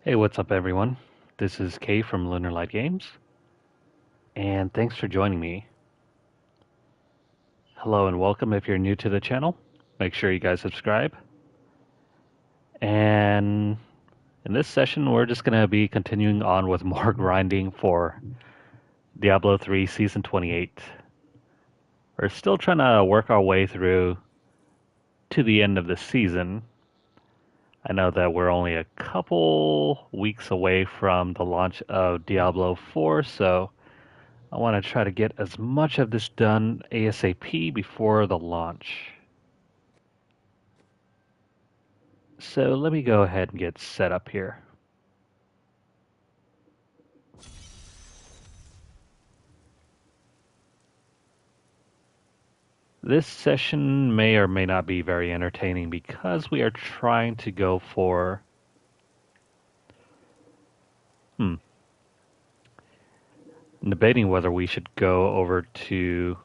Hey, what's up, everyone? This is Kay from Lunarlight Games, and thanks for joining me. Hello and welcome if you're new to the channel. Make sure you guys subscribe. And in this session, we're just going to be continuing on with more grinding for Diablo 3 Season 28. We're still trying to work our way through to the end of the season. I know that we're only a couple weeks away from the launch of Diablo 4, so I want to try to get as much of this done ASAP before the launch. So let me go ahead and get set up here. This session may or may not be very entertaining because we are trying to go for... debating whether we should go over to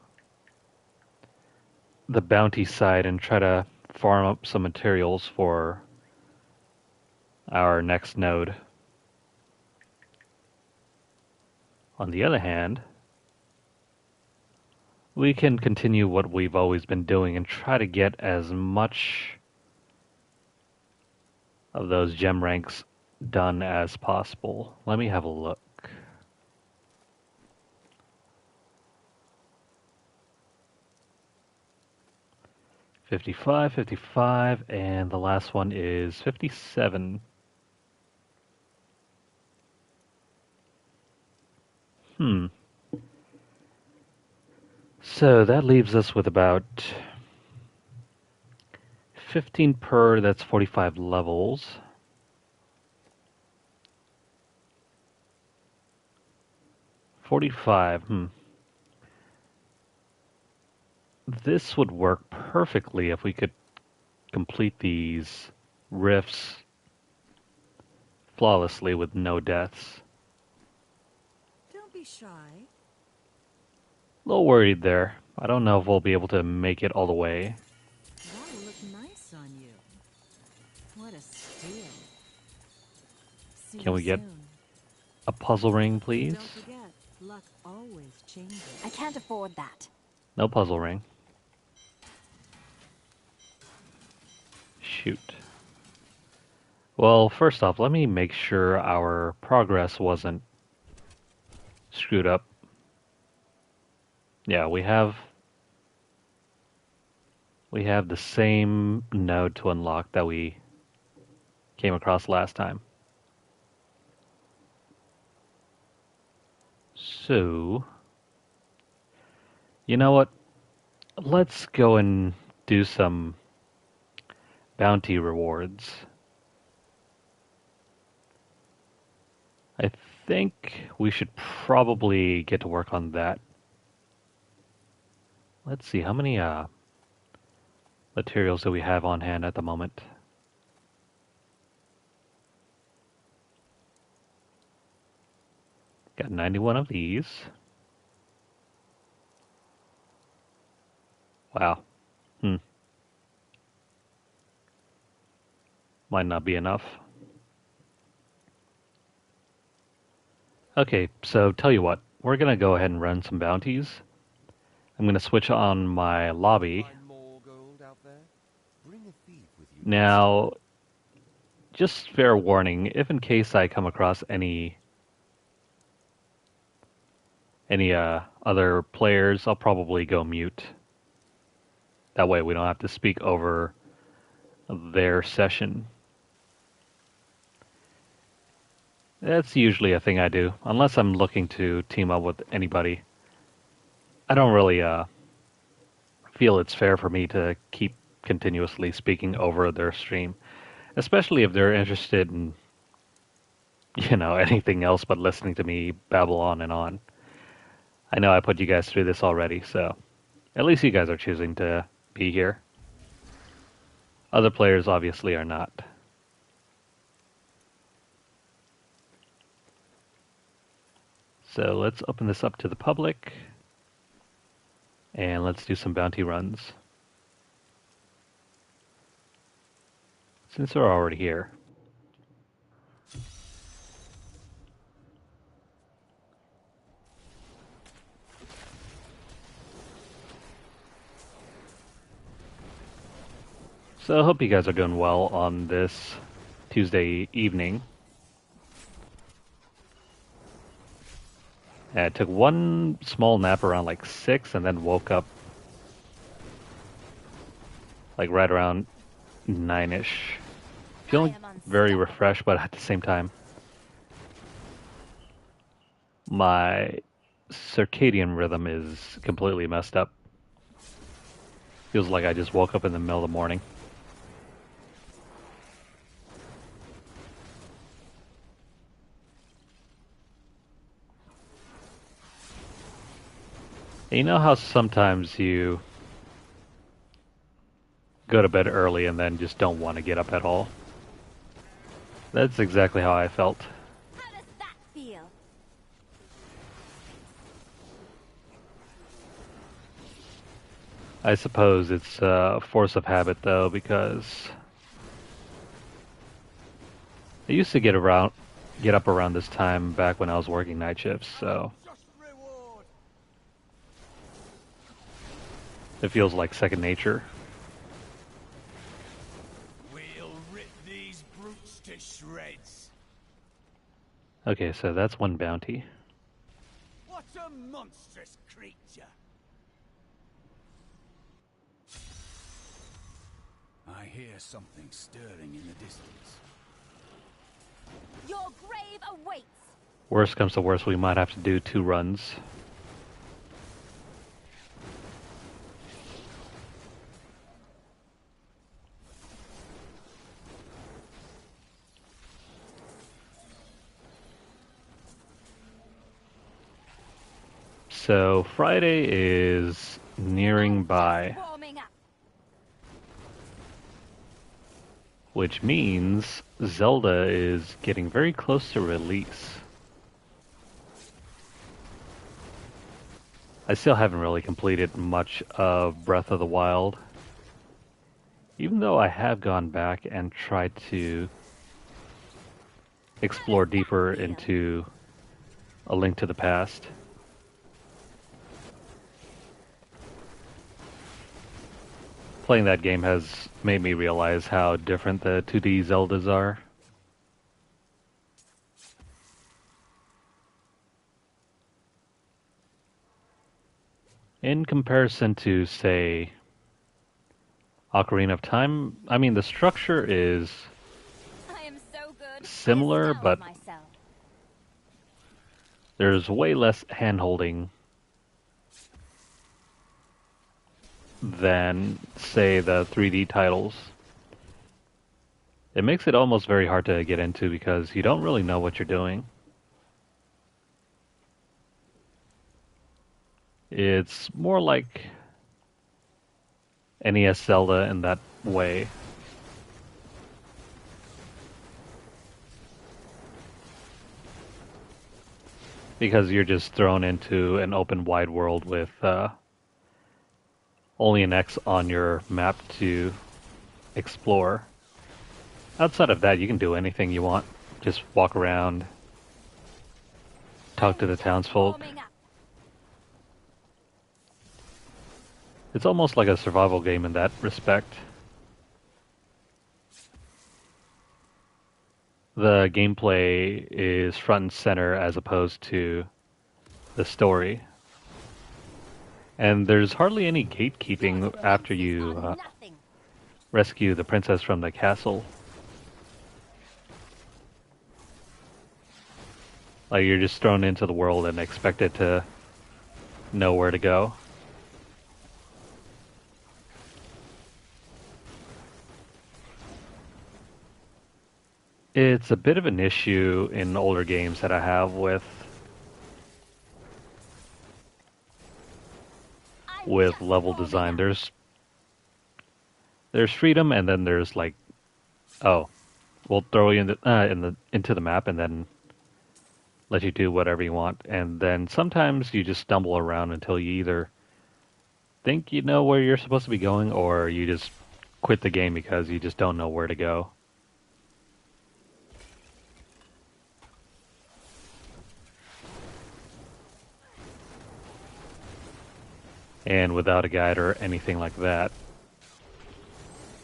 the bounty side and try to farm up some materials for our next node. On the other hand, we can continue what we've always been doing and try to get as much of those gem ranks done as possible. Let me have a look. $55, 55, and the last one is 57. So that leaves us with about 15 per, that's 45 levels. $45, This would work perfectly if we could complete these rifts flawlessly with no deaths. Don't be shy. A little worried there. I don't know if we'll be able to make it all the way. That'll look nice on you. What a steal. See Can you we get soon. a puzzle ring, please? Don't forget, luck always changes. I can't afford that. No puzzle ring. Shoot. Well, first off, let me make sure our progress wasn't screwed up. Yeah, we have the same node to unlock that we came across last time. So, you know what? Let's go and do some bounty rewards. I think we should probably get to work on that. Let's see, how many materials do we have on hand at the moment? Got 91 of these. Wow. Might not be enough. Okay, so tell you what, we're gonna go ahead and run some bounties. I'm gonna switch on my lobby. Now, just fair warning, if in case I come across any other players, I'll probably go mute. That way we don't have to speak over their session. That's usually a thing I do, unless I'm looking to team up with anybody. I don't really feel it's fair for me to keep continuously speaking over their stream, especially if they're interested in, anything else but listening to me babble on and on. I know I put you guys through this already, so at least you guys are choosing to be here. Other players obviously are not. So let's open this up to the public, and let's do some bounty runs. Since we're already here. So I hope you guys are doing well on this Tuesday evening. I took one small nap around like 6 and then woke up like right around 9ish. Feeling very refreshed, but at the same time, my circadian rhythm is completely messed up. Feels like I just woke up in the middle of the morning. And you know how sometimes you go to bed early and then just don't want to get up at all? That's exactly how I felt. How does that feel? I suppose it's a force of habit though, because I used to get up around this time back when I was working night shifts, so it feels like second nature. We'll rip these brutes to shreds. Okay, so that's one bounty. What a monstrous creature! I hear something stirring in the distance. Your grave awaits. Worst comes to worst, we might have to do 2 runs. So Friday is nearing by, Warming up. which means Zelda is getting very close to release. I still haven't really completed much of Breath of the Wild, even though I have gone back and tried to explore deeper into A Link to the Past. Playing that game has made me realize how different the 2D Zeldas are. In comparison to, say, Ocarina of Time, I mean, the structure is I am so good. similar, I astound but myself. there's way less hand-holding than, say, the 3D titles. It makes it almost very hard to get into because you don't really know what you're doing. It's more like NES Zelda in that way. Because you're just thrown into an open wide world with only an X on your map to explore. Outside of that, you can do anything you want. Just walk around, talk to the townsfolk. Warming up. It's almost like a survival game in that respect. The gameplay is front and center as opposed to the story. And there's hardly any gatekeeping after you Nothing. rescue the princess from the castle. Like, you're just thrown into the world and expected to know where to go. It's a bit of an issue in older games that I have with Just level warming design. up. There's freedom, and then there's like, oh, we'll throw you into the map and then let you do whatever you want. And then sometimes you just stumble around until you either think you know where you're supposed to be going, or you just quit the game because you just don't know where to go. And without a guide or anything like that,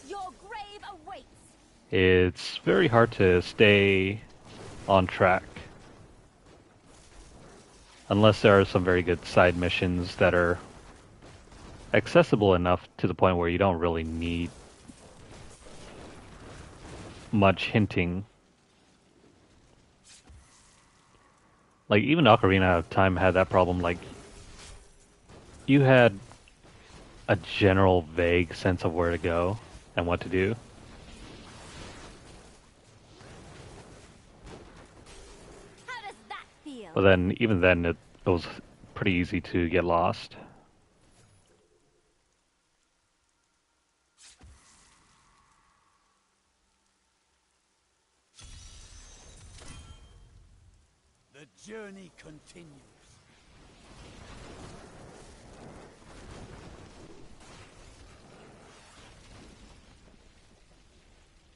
Your grave it's very hard to stay on track unless there are some very good side missions that are accessible enough to the point where you don't really need much hinting. Like, even Ocarina of Time had that problem. Like, you had a general vague sense of where to go and what to do. How does that feel? But then, even then, it was pretty easy to get lost. The journey continues.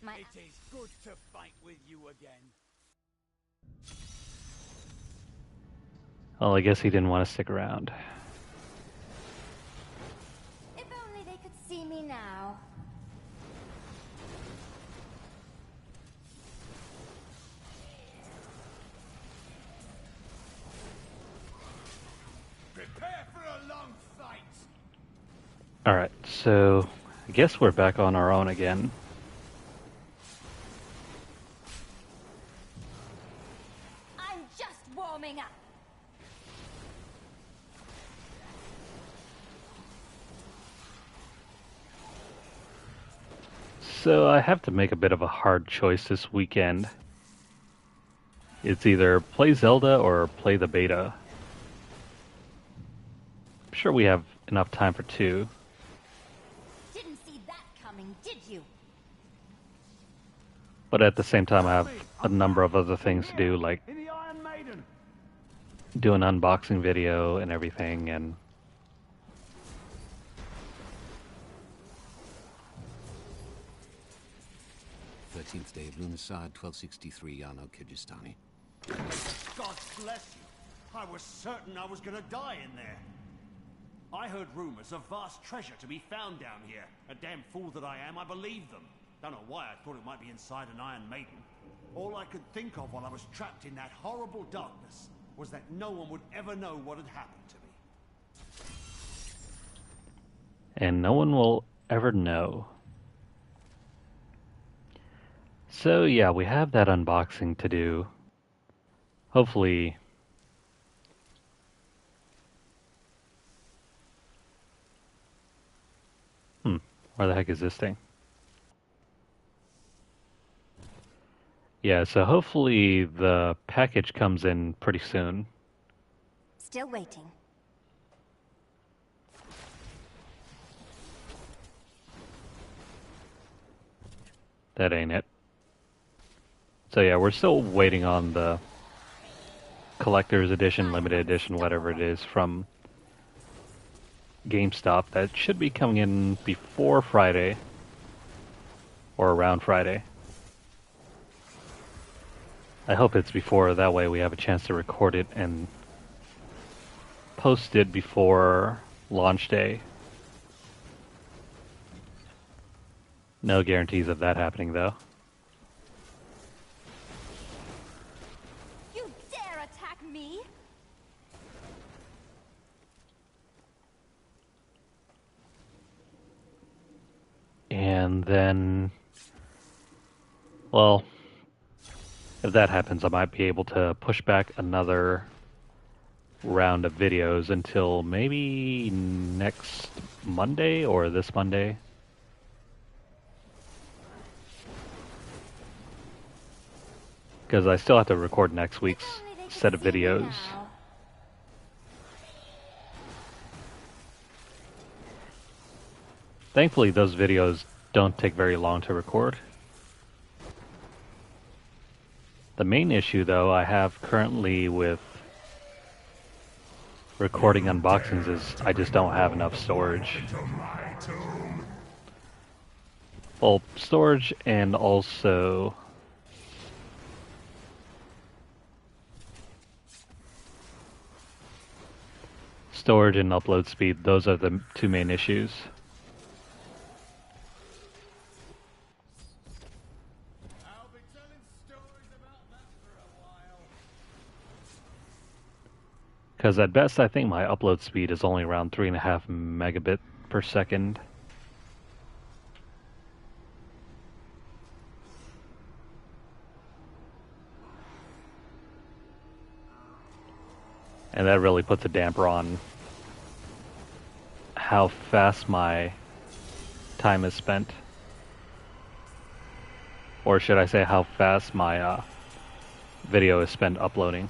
It is good to fight with you again. Well, I guess he didn't want to stick around. If only they could see me now. Prepare for a long fight. Alright, so I guess we're back on our own again. I'm just warming up. So I have to make a bit of a hard choice this weekend. It's either play Zelda or play the beta. I'm sure we have enough time for two. Didn't see that coming, did you? But at the same time, I have a number of other things to do, like In the Iron Maiden. do an unboxing video and everything, and 13th day of Lunarlight, 1263, Yano, Kyrgyzstani. God bless you. I was certain I was gonna die in there. I heard rumors of vast treasure to be found down here. A damn fool that I am, I believed them. Don't know why I thought it might be inside an Iron Maiden. All I could think of while I was trapped in that horrible darkness was that no one would ever know what had happened to me. and no one will ever know. So yeah, we have that unboxing to do. Hopefully, where the heck is this thing? Yeah, so hopefully the package comes in pretty soon. Still waiting. That ain't it. So yeah, we're still waiting on the collector's edition, limited edition, whatever it is, from GameStop. That should be coming in before Friday, or around Friday. I hope it's before, that way we have a chance to record it and post it before launch day. No guarantees of that happening, though. You dare attack me? And then, well, if that happens, I might be able to push back another round of videos until maybe next Monday or this Monday. Because I still have to record next week's If only they could set of see me videos. now. Thankfully, those videos don't take very long to record. The main issue, though, I have currently with recording unboxings is I just don't have enough storage. Well, storage and also storage and upload speed. Those are the two main issues. Because at best, I think my upload speed is only around 3.5 megabit per second. And that really puts a damper on how fast my time is spent. Or should I say how fast my video is spent uploading.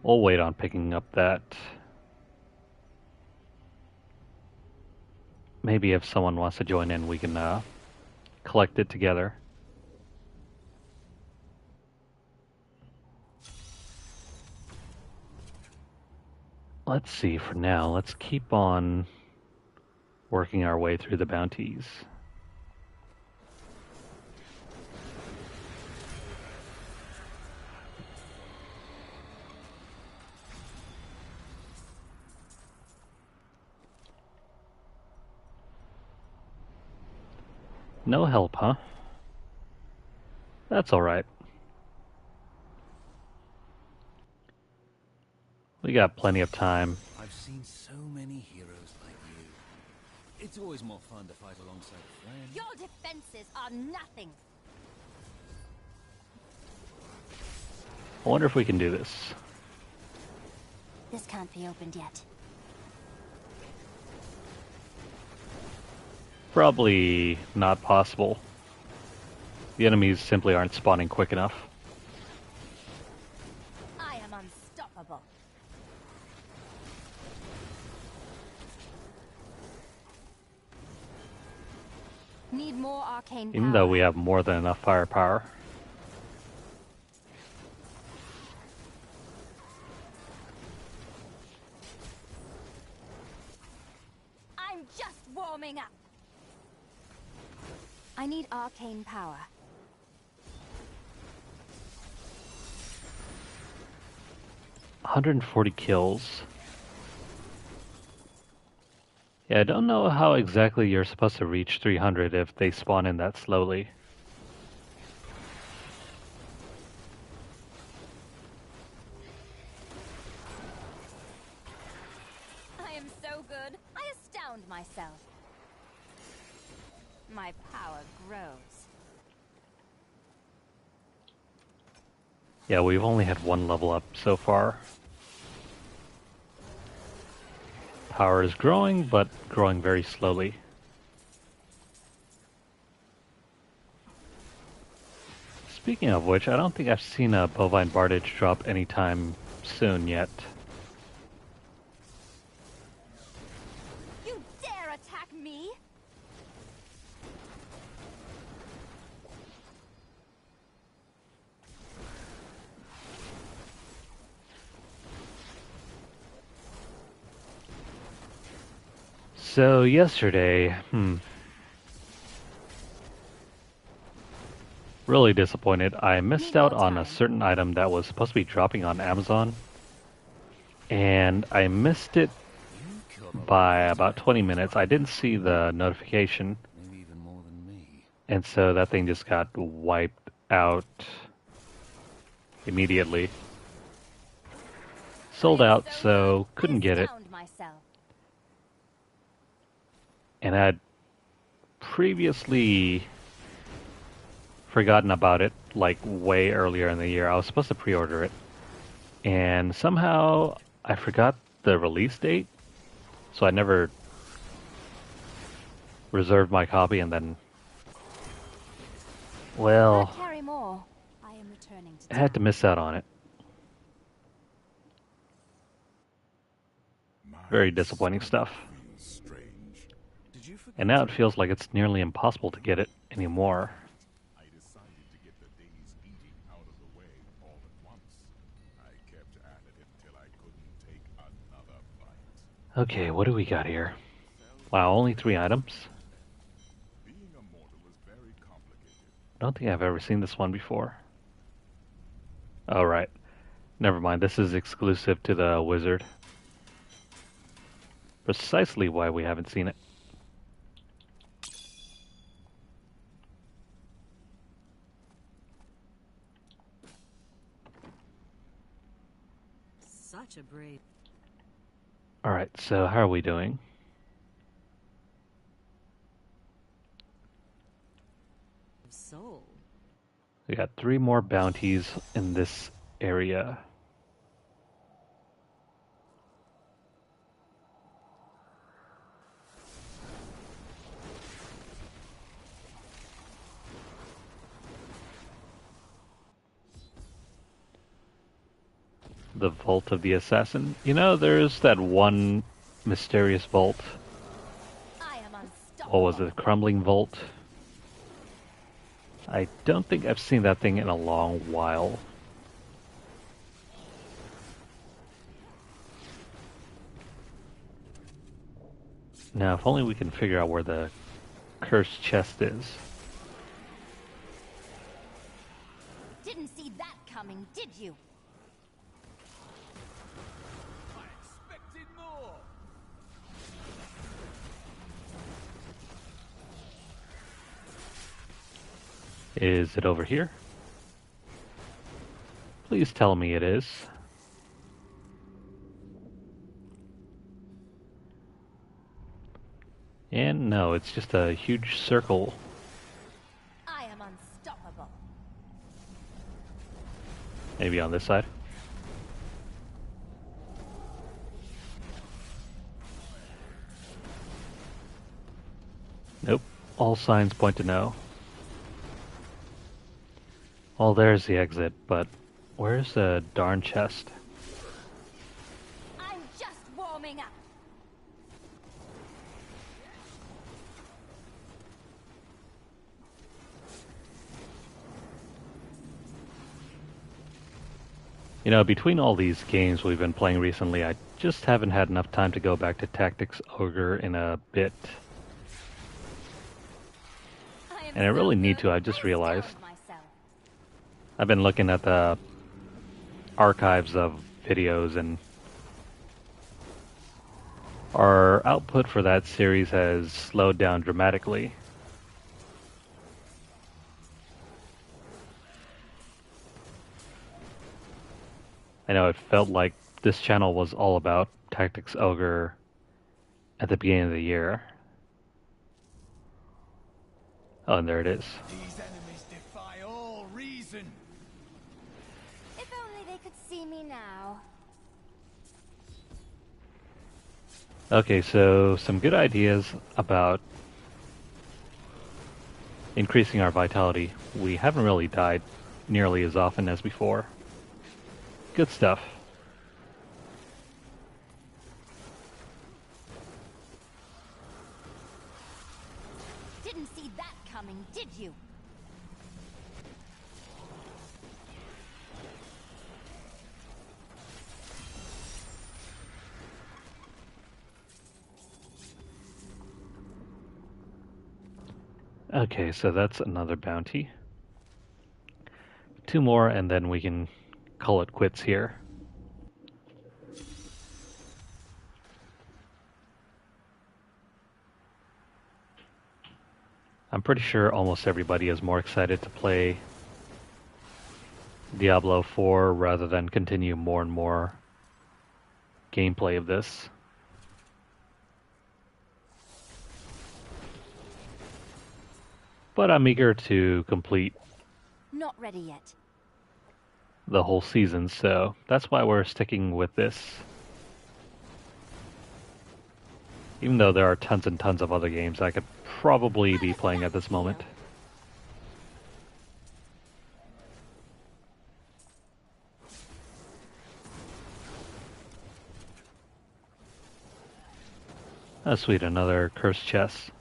We'll wait on picking up that. Maybe if someone wants to join in, we can collect it together. Let's see, for now, let's keep on working our way through the bounties. No help, huh? That's alright. We got plenty of time. I've seen so many heroes like you. It's always more fun to fight alongside a friend. Your defenses are nothing. I wonder if we can do this. This can't be opened yet. Probably not possible. The enemies simply aren't spawning quick enough. I am unstoppable. Need more arcane power. Even though we have more than enough firepower. I'm just warming up. I need arcane power. $140 kills. Yeah, I don't know how exactly you're supposed to reach 300 if they spawn in that slowly. I am so good, I astound myself. My power grows. Yeah, we've only had one level up so far. Power is growing, but growing very slowly. Speaking of which, I don't think I've seen a bovine bardage drop anytime soon yet. You dare attack me? So yesterday, really disappointed. I missed out on a certain item that was supposed to be dropping on Amazon, and I missed it by about 20 minutes. I didn't see the notification, Maybe even more than me. and so that thing just got wiped out immediately. Sold out, so couldn't get it. Astound myself. And I had previously forgotten about it, like way earlier in the year. I was supposed to pre-order it, and somehow I forgot the release date, so I never reserved my copy, and then, well, Carry more. I am returning to I had to miss out on it. Very disappointing stuff. And now it feels like it's nearly impossible to get it anymore. I decided to get the day's eating out of the way all at once. I kept at it until I couldn't take another bite. Okay, what do we got here? Wow, only 3 items? Being a mortal is very complicated. I don't think I've ever seen this one before. Oh, right. Never mind, this is exclusive to the wizard. Precisely why we haven't seen it. such a brave Alright, so how are we doing? soul. We got 3 more bounties in this area. The Vault of the Assassin. You know, there's that one mysterious vault. I am What was unstoppable. it? Crumbling Vault? I don't think I've seen that thing in a long while. Now, if only we can figure out where the cursed chest is. Didn't see that coming, did you? I expected more. Is it over here? Please tell me it is. And no, it's just a huge circle. I am unstoppable. Maybe on this side. Nope. All signs point to no. Well, there's the exit, but where's the darn chest? I'm just warming up. You know, between all these games we've been playing recently, I just haven't had enough time to go back to Tactics Ogre in a bit. And I really need to, I just realized. I've been looking at the archives of videos, and our output for that series has slowed down dramatically. I know it felt like this channel was all about Tactics Ogre at the beginning of the year. Oh, and there it is. These enemies defy all reason. If only they could see me now. Okay, so some good ideas about increasing our vitality. We haven't really died nearly as often as before. Good stuff. Didn't see that coming, did you? Okay, so that's another bounty. 2 more and then we can call it quits here. I'm pretty sure almost everybody is more excited to play Diablo 4 rather than continue more and more gameplay of this. But I'm eager to complete Not ready yet. the whole season, so that's why we're sticking with this. Even though there are tons and tons of other games I could probably be playing at this moment. Oh sweet, another cursed chest.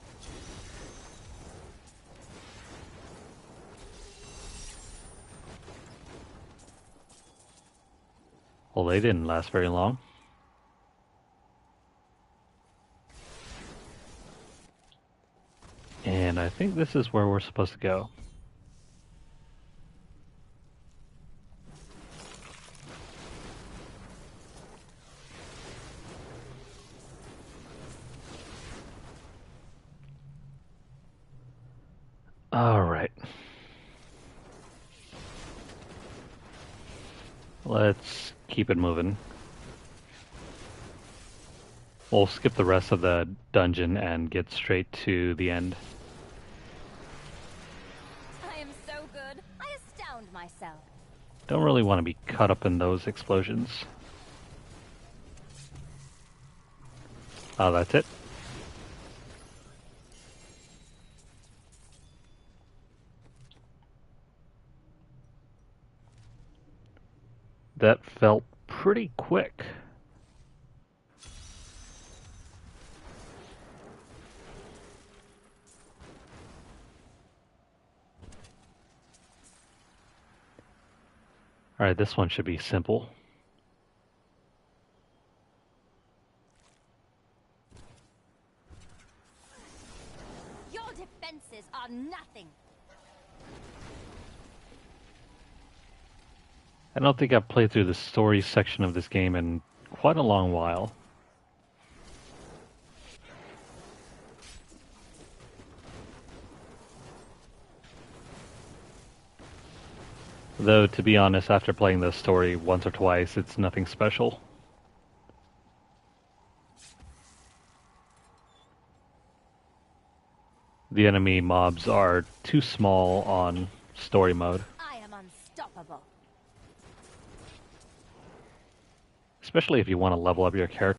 Well, they didn't last very long. And I think this is where we're supposed to go. Alright. Let's keep it moving. We'll skip the rest of the dungeon and get straight to the end. I am so good, I astound myself. Don't really want to be caught up in those explosions. Oh, that's it. That felt pretty quick. Alright, this one should be simple. Your defenses are nothing. I don't think I've played through the story section of this game in quite a long while. Though, to be honest, after playing the story once or twice, it's nothing special. The enemy mobs are too small on story mode. I am unstoppable. Especially if you want to level up your character.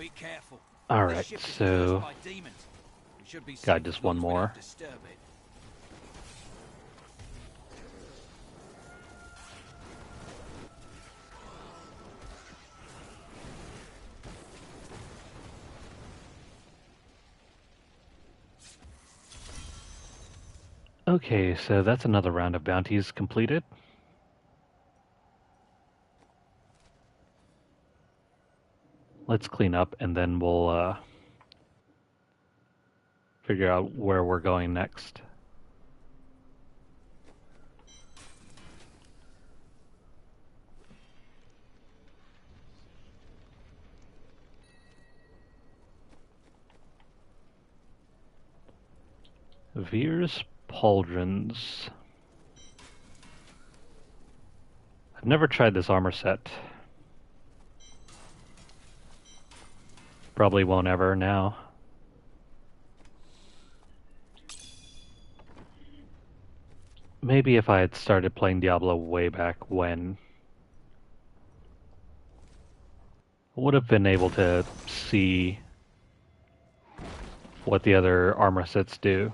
Be careful. Alright, This ship is so cursed by demons. We should be got safe just as long one as we more. don't disturb it. Okay, so that's another round of bounties completed. Let's clean up and then we'll figure out where we're going next. Veer's Pauldrons. I've never tried this armor set. Probably won't ever now. Maybe if I had started playing Diablo way back when, I would have been able to see what the other armor sets do.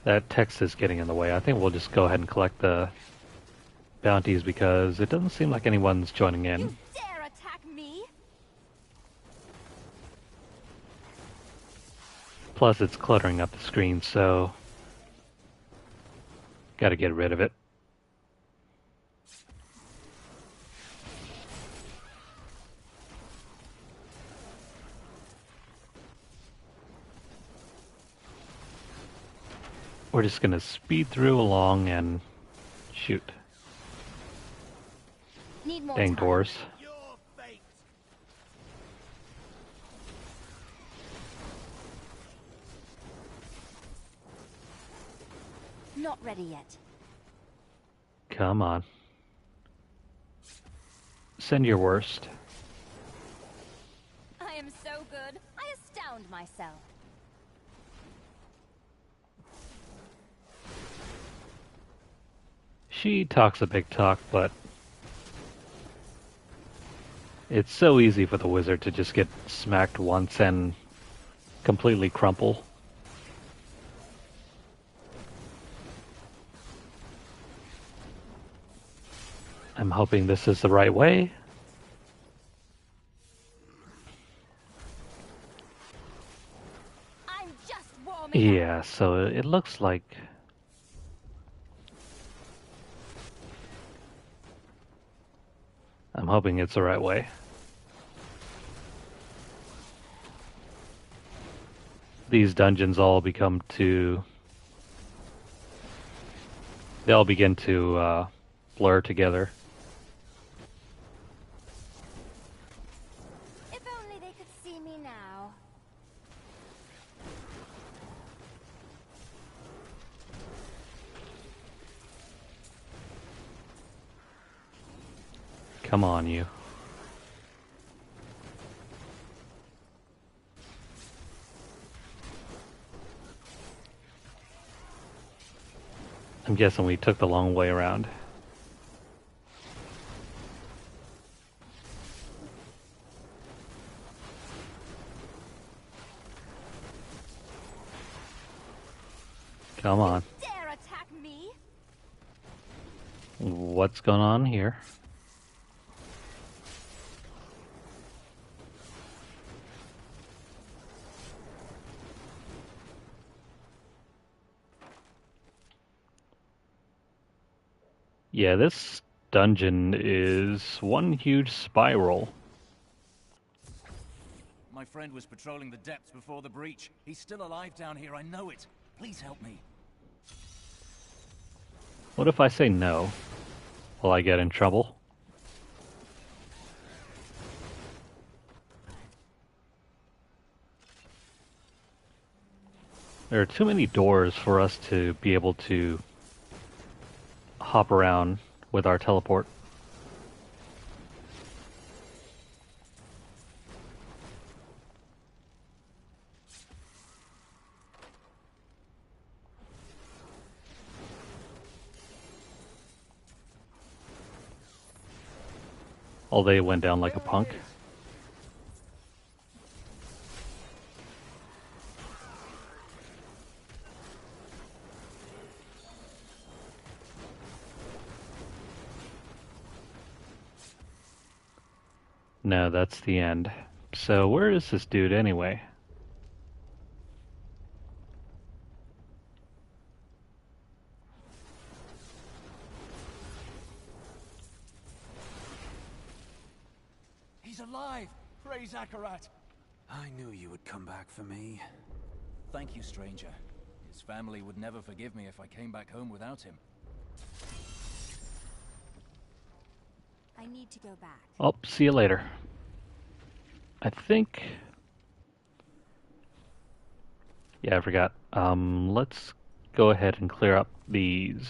That text is getting in the way. I think we'll just go ahead and collect the bounties because it doesn't seem like anyone's joining in. You dare attack me? Plus, it's cluttering up the screen, so gotta get rid of it. We're just gonna speed through along and shoot. Need more Dang time. doors. Your fate. Not ready yet. Come on. Send your worst. I am so good, I astound myself. She talks a big talk, but it's so easy for the wizard to just get smacked once and completely crumple. I'm hoping this is the right way. I'm just warming up. Yeah, so it looks like I'm hoping it's the right way. These dungeons all become too they all begin to blur together. If only they could see me now. Come on, you. I'm guessing we took the long way around. Come on. Dare attack me? What's going on here? Yeah, this dungeon is one huge spiral. My friend was patrolling the depths before the breach. He's still alive down here, I know it. Please help me. What if I say no? Will I get in trouble? There are too many doors for us to be able to hop around with our teleport. All day went down like a punk. No, that's the end. So where is this dude anyway? He's alive! Praise Akarat! I knew you would come back for me. Thank you, stranger. His family would never forgive me if I came back home without him. I need to go back. Oh, see you later. I think... Yeah, I forgot. Let's go ahead and clear up these.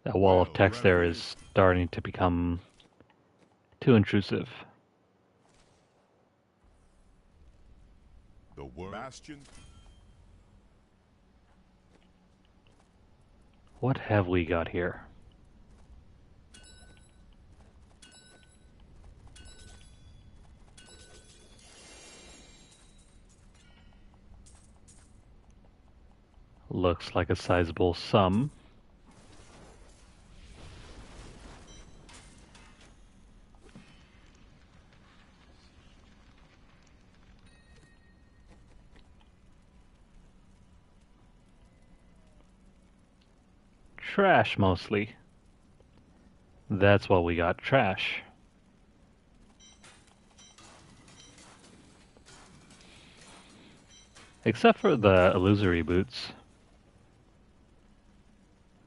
That wall of text there is starting to become too intrusive. The word Bastion. What have we got here? Looks like a sizable sum. Trash, mostly. That's what we got, trash. Except for the illusory boots.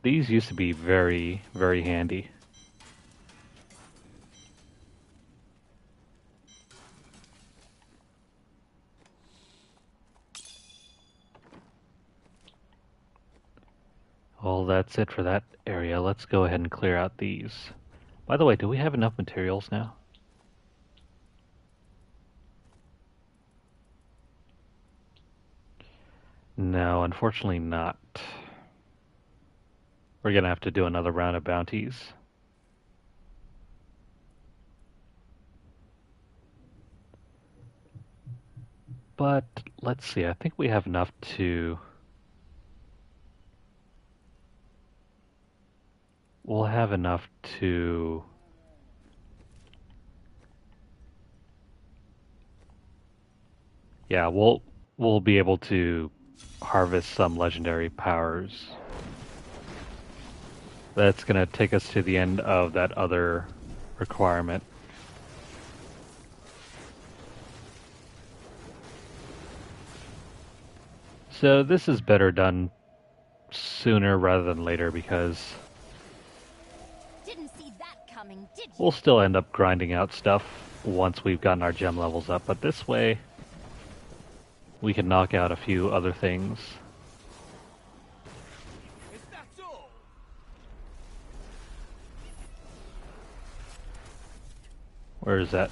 These used to be very, very handy. Well, that's it for that area. Let's go ahead and clear out these. By the way, do we have enough materials now? No, unfortunately not. We're gonna have to do another round of bounties. But, let's see, I think we have enough to... We'll have enough to... Yeah, we'll be able to harvest some legendary powers. That's gonna take us to the end of that other requirement. So this is better done sooner rather than later because Didn't see that coming, did you? we'll still end up grinding out stuff once we've gotten our gem levels up, but this way we can knock out a few other things. Is that all? Where is that?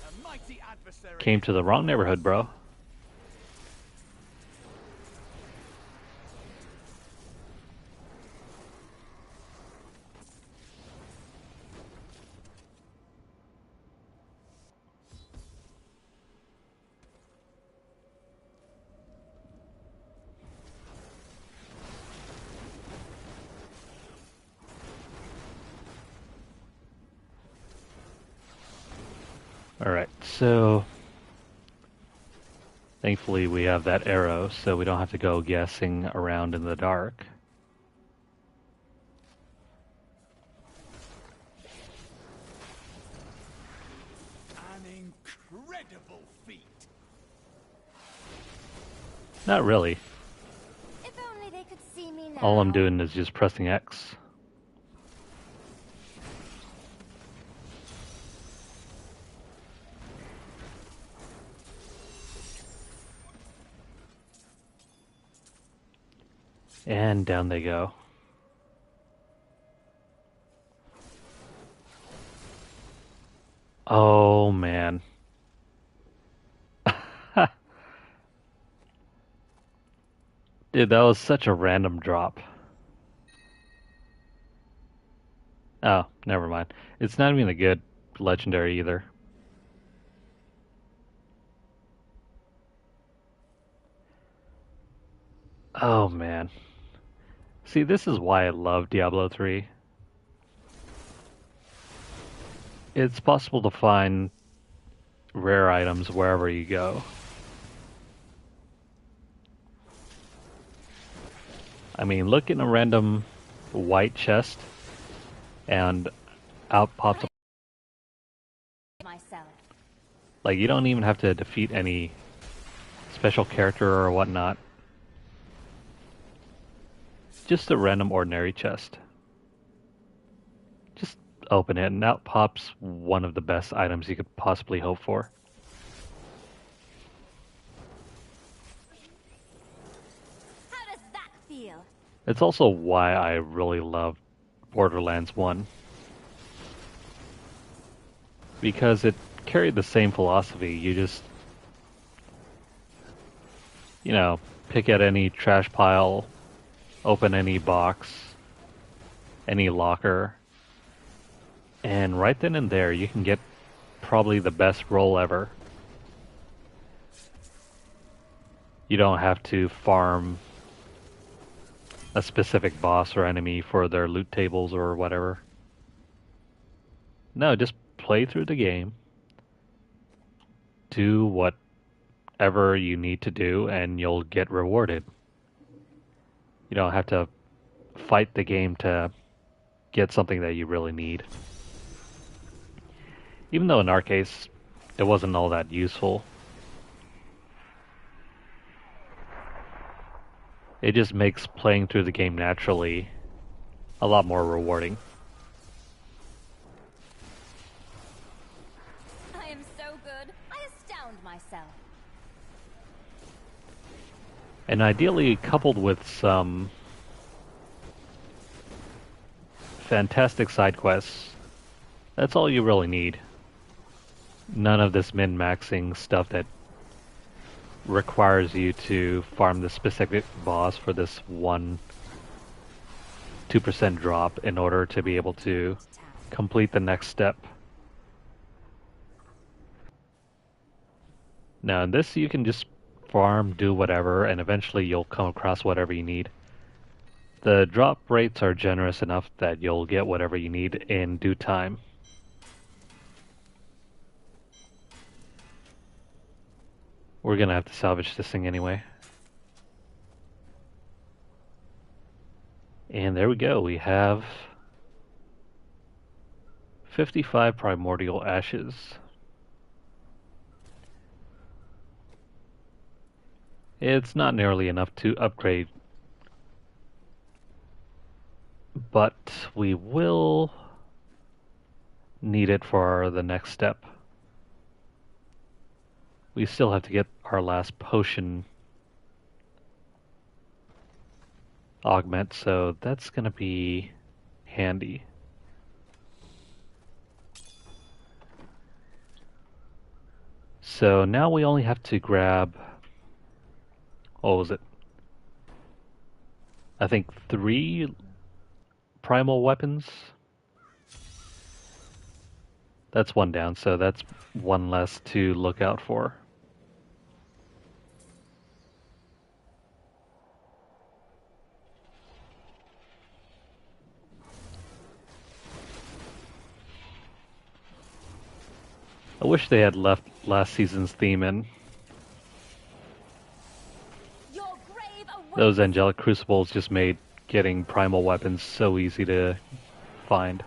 A mighty adversary. Came to the wrong neighborhood, bro. Alright, so thankfully we have that arrow, so we don't have to go guessing around in the dark. An incredible feat. Not really. If only they could see me now. All I'm doing is just pressing X. And down they go. Oh man. Dude, that was such a random drop. Oh, never mind. It's not even a good legendary either. Oh man. See, this is why I love Diablo 3. It's possible to find rare items wherever you go. I mean, look in a random white chest and out pops up. Myself. Like, you don't even have to defeat any special character or whatnot. Just a random ordinary chest. Just open it and out pops one of the best items you could possibly hope for. How does that feel? It's also why I really love Borderlands 1. Because it carried the same philosophy. You just, you know, pick at any trash pile, open any box, any locker, and right then and there you can get probably the best roll ever. You don't have to farm a specific boss or enemy for their loot tables or whatever. No, just play through the game, do whatever you need to do, and you'll get rewarded. You don't have to fight the game to get something that you really need. Even though in our case, it wasn't all that useful. It just makes playing through the game naturally a lot more rewarding. I am so good. I astound myself. And ideally coupled with some fantastic side quests, that's all you really need. None of this min-maxing stuff that requires you to farm the specific boss for this 2% drop in order to be able to complete the next step. Now in this you can just farm, do whatever, and eventually you'll come across whatever you need. The drop rates are generous enough that you'll get whatever you need in due time. We're gonna have to salvage this thing anyway. And there we go, we have 55 primordial ashes. It's not nearly enough to upgrade, but we will need it for the next step. We still have to get our last potion augment, so that's gonna be handy. So now we only have to grab, what was it? I think 3 primal weapons. That's 1 down, so that's 1 less to look out for. I wish they had left last season's theme in. Your grave awaits. Those angelic crucibles just made getting primal weapons so easy to find.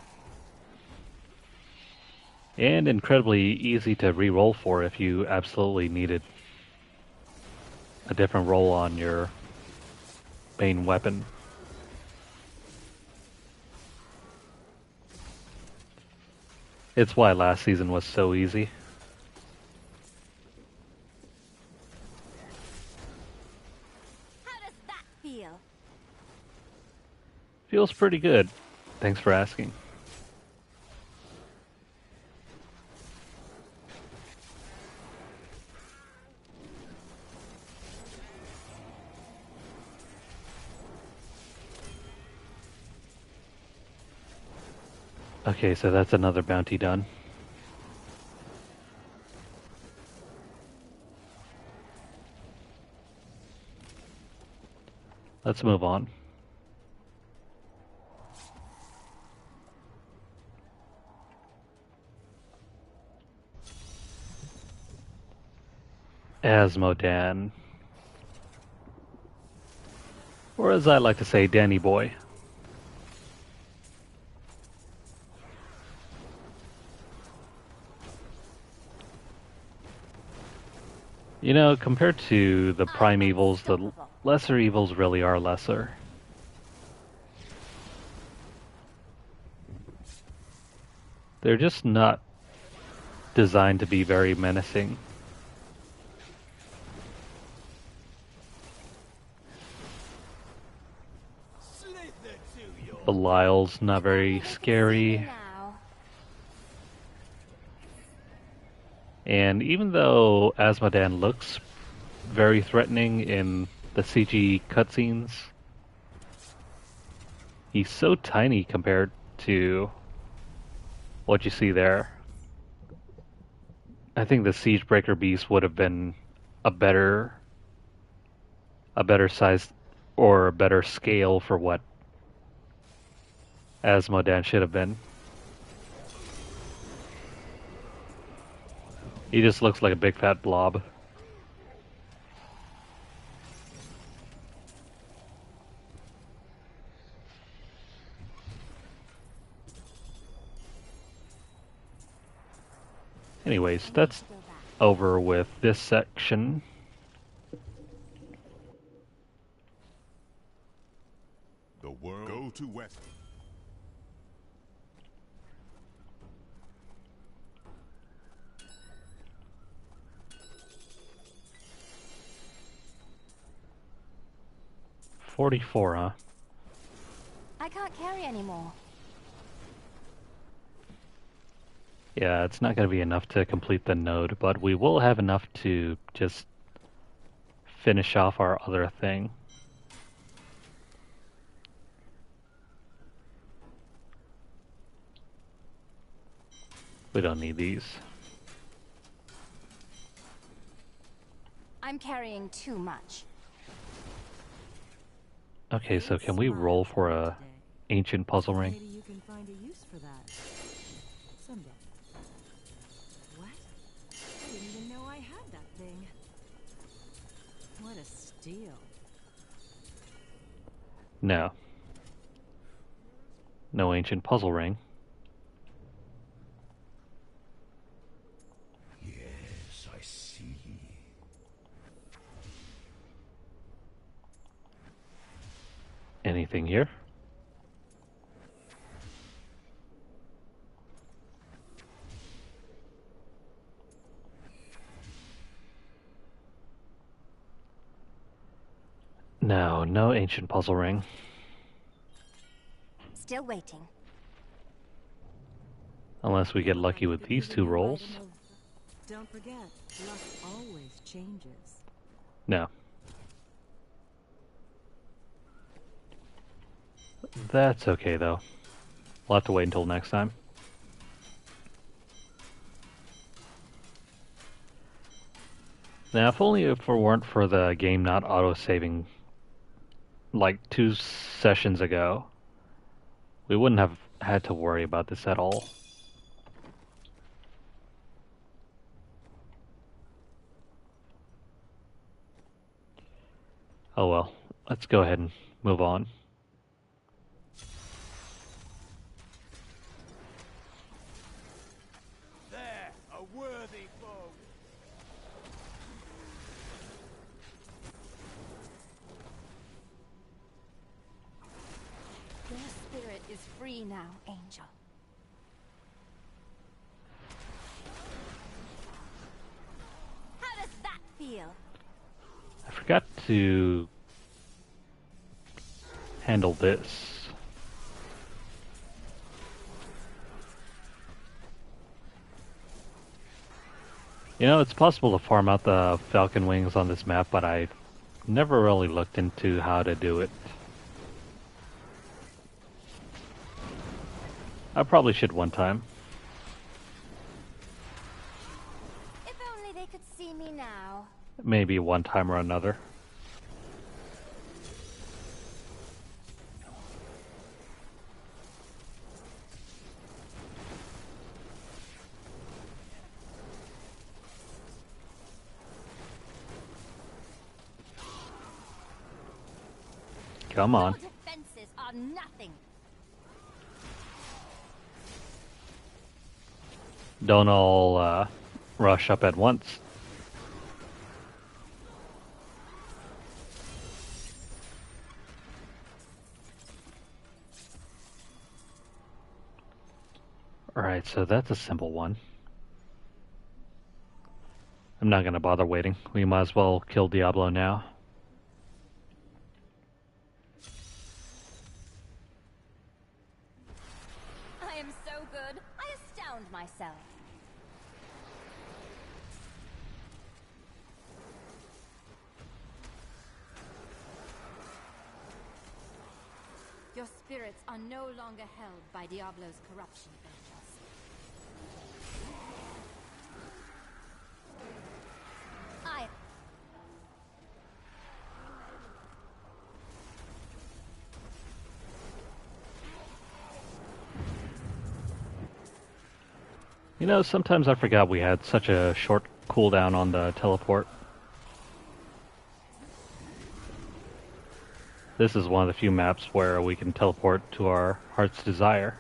And incredibly easy to re-roll for if you absolutely needed a different roll on your main weapon. It's why last season was so easy. How does that feel? Feels pretty good. Thanks for asking. Okay, so that's another bounty done. Let's move on. Asmodan. Or as I like to say, Danny Boy. You know, compared to the prime evils, the lesser evils really are lesser. They're just not designed to be very menacing. Belial's not very scary. Now. And even though Asmodan looks very threatening in the CG cutscenes, he's so tiny compared to what you see there. I think the Siegebreaker Beast would have been a better size or a better scale for what Asmodan should have been. He just looks like a big fat blob. Anyways, that's over with this section. The world. Go to west. $44, huh? I can't carry anymore. Yeah, it's not going to be enough to complete the node, but we will have enough to just finish off our other thing. We don't need these. I'm carrying too much. Okay, so can we roll for a ancient puzzle ring? Maybe you can find a use for that. Someday. What? I didn't even know I had that thing. What a steal. No. No ancient puzzle ring. Yes, I see. No, no ancient puzzle ring. Still waiting. Unless we get lucky with Could these use a two new rolls. item of- Don't forget, luck always changes. No. That's okay though. We'll have to wait until next time. Now, if only if it weren't for the game not auto-saving like 2 sessions ago, we wouldn't have had to worry about this at all. Oh well, let's go ahead and move on. There, a worthy foe. Your spirit is free now, Angel. How does that feel? I forgot to handle this. You know, it's possible to farm out the falcon wings on this map, but I never really looked into how to do it. I probably should one time. If only they could see me now. Maybe one time or another. Come on. Your defenses are nothing. Don't all rush up at once. Alright, so that's a simple one. I'm not gonna bother waiting. We might as well kill Diablo now. I am so good, I astound myself. Your spirits are no longer held by Diablo's corruption, angels. I... You know, sometimes I forgot we had such a short cooldown on the teleport. This is one of the few maps where we can teleport to our heart's desire.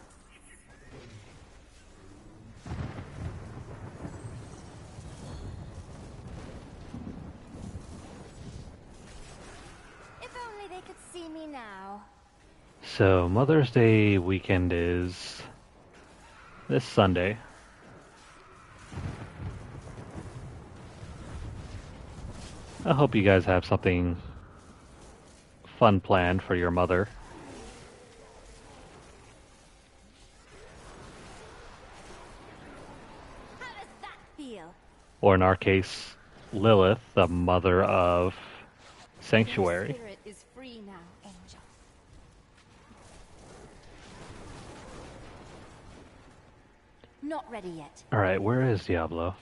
If only they could see me now. So, Mother's Day weekend is this Sunday. I hope you guys have something fun planned for your mother. How does that feel? Or in our case, Lilith, the mother of Your Sanctuary. spirit is free now, angel. Not ready yet. Alright, where is Diablo?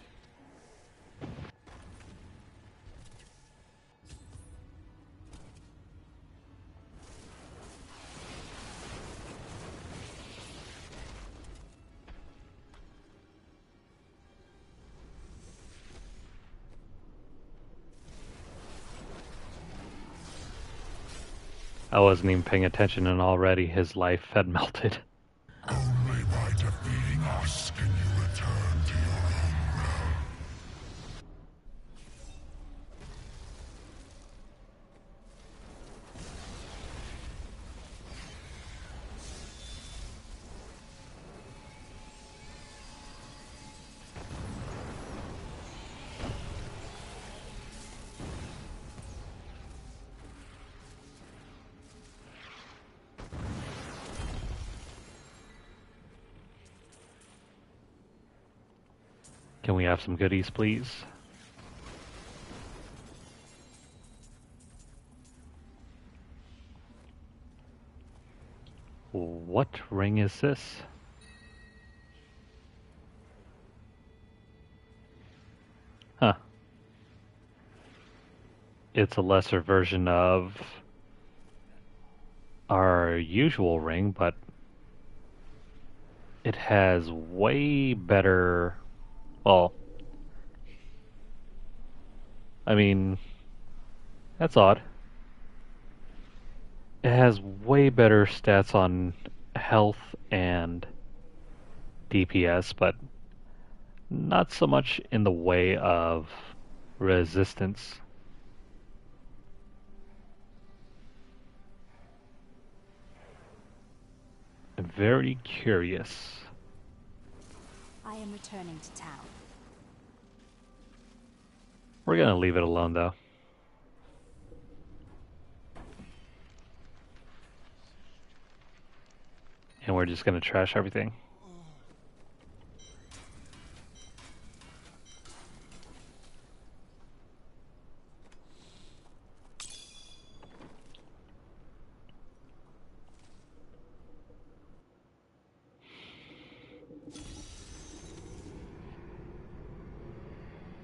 I wasn't even paying attention and already his life had melted. Only by defeating us can you return to your own realm. Can we have some goodies, please? What ring is this? Huh. It's a lesser version of our usual ring, but it has way better... Well, I mean, that's odd. It has way better stats on health and DPS, but not so much in the way of resistance. I'm very curious. I am returning to town. We're gonna leave it alone though. And we're just gonna trash everything.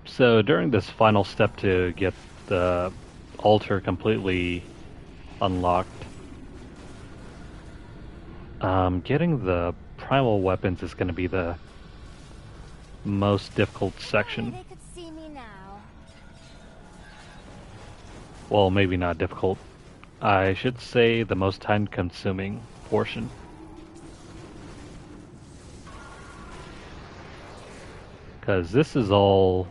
So during this final step to get the altar completely unlocked, getting the primal weapons is going to be the most difficult section. They could see me now. Well, maybe not difficult. I should say the most time-consuming portion. Because this is all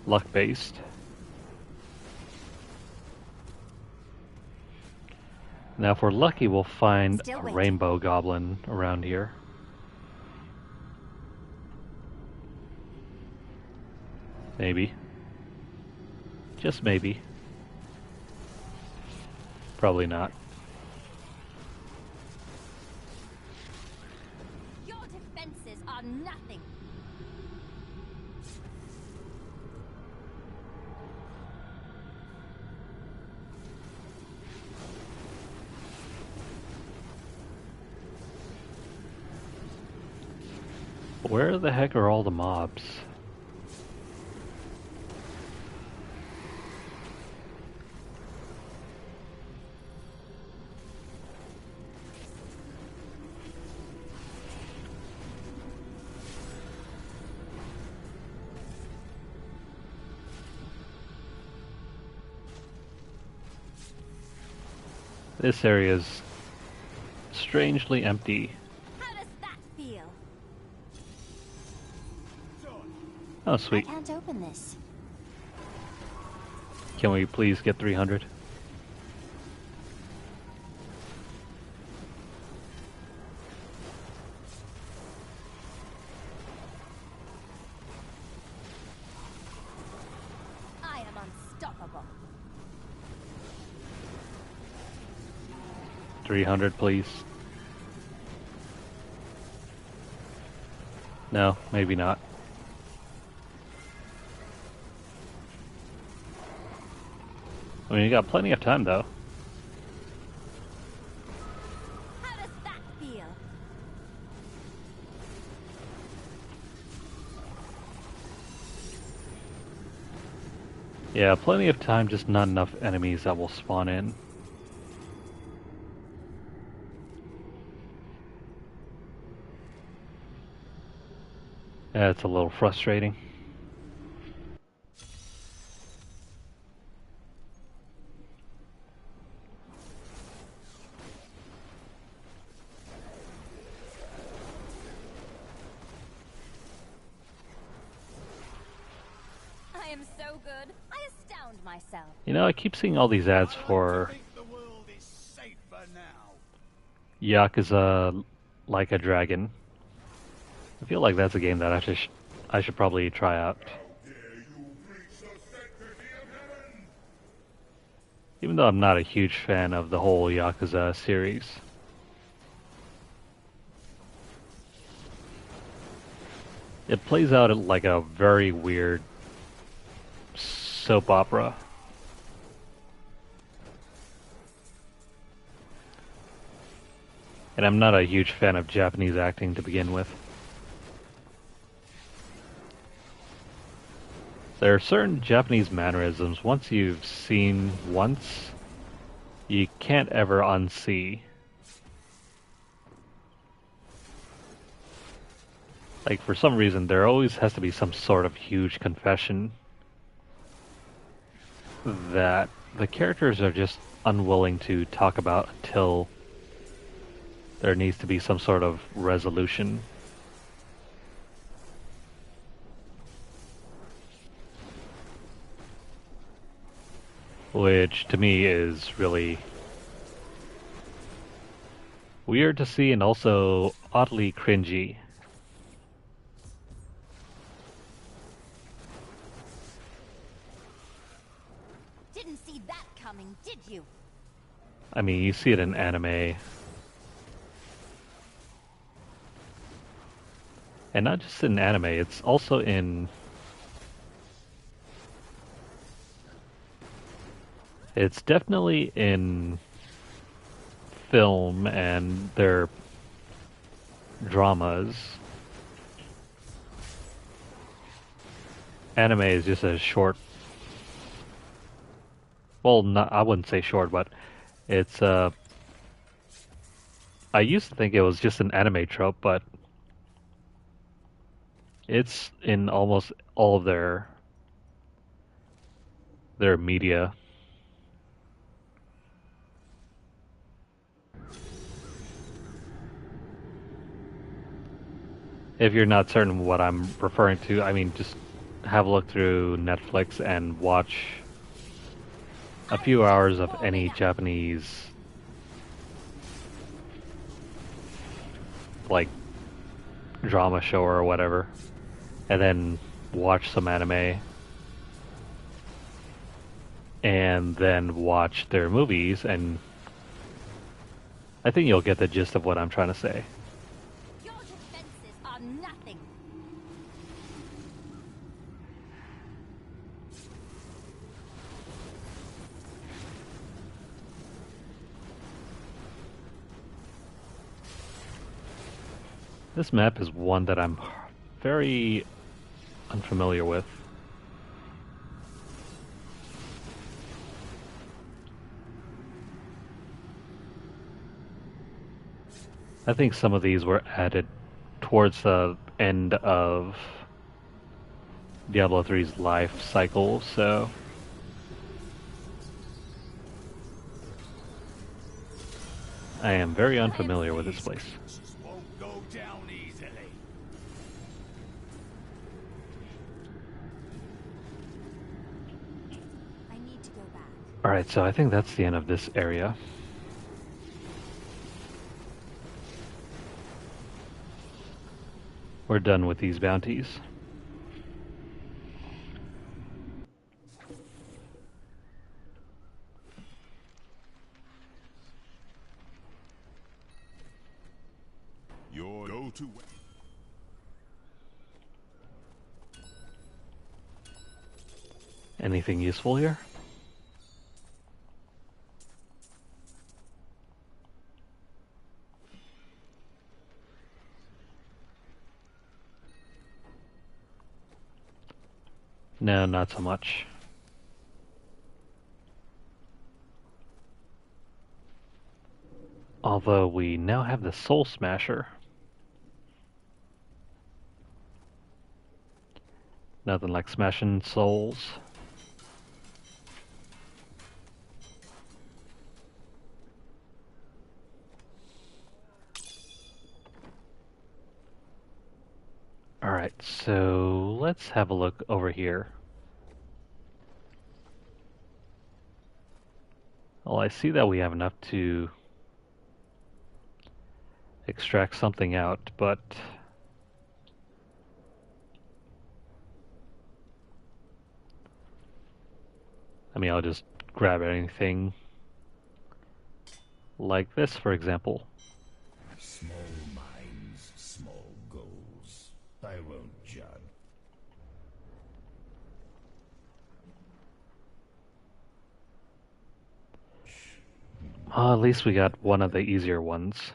luck-based. Now, if we're lucky, we'll find Still a waiting. rainbow goblin around here. Maybe. Just maybe. Probably not. Your defenses are nothing. Where the heck are all the mobs? This area is strangely empty. How does that feel? Oh, sweet. I can't open this. Can we please get 300? I am unstoppable. 300, please. No, maybe not. I mean, you got plenty of time, though. How does that feel? Yeah, plenty of time, just not enough enemies that will spawn in. Yeah, it's a little frustrating. I am so good. I astound myself. You know, I keep seeing all these ads for The world is safer now. Yakuza Like a Dragon. I feel like that's a game that I should probably try out. Even though I'm not a huge fan of the whole Yakuza series. It plays out like a very weird soap opera. And I'm not a huge fan of Japanese acting to begin with. There are certain Japanese mannerisms once you've seen once, you can't ever unsee. Like, for some reason, there always has to be some sort of huge confession that the characters are just unwilling to talk about until there needs to be some sort of resolution. Which, to me, is really weird to see and also oddly cringy. Didn't see that coming, did you? I mean, you see it in anime. And not just in anime, it's also in... It's definitely in film and their dramas. Anime is just a short... Well, not, I wouldn't say short, but it's... I used to think it was just an anime trope, but it's in almost all of their media. If you're not certain what I'm referring to, I mean, just have a look through Netflix and watch a few hours of any Japanese, like, drama show or whatever, and then watch some anime, and then watch their movies, and I think you'll get the gist of what I'm trying to say. Your defenses are nothing. This map is one that I'm very unfamiliar with. I think some of these were added towards the end of Diablo 3's life cycle, so I am very unfamiliar with this place. Won't go down easily. I need to go back. Alright, so I think that's the end of this area. We're done with these bounties. Your go-to. Anything useful here? No, not so much. Although we now have the Soul Smasher. Nothing like smashing souls. Alright, so let's have a look over here. Well, I see that we have enough to extract something out, but I mean, I'll just grab anything like this, for example. Small minds, small goals. I won't judge. At least we got one of the easier ones.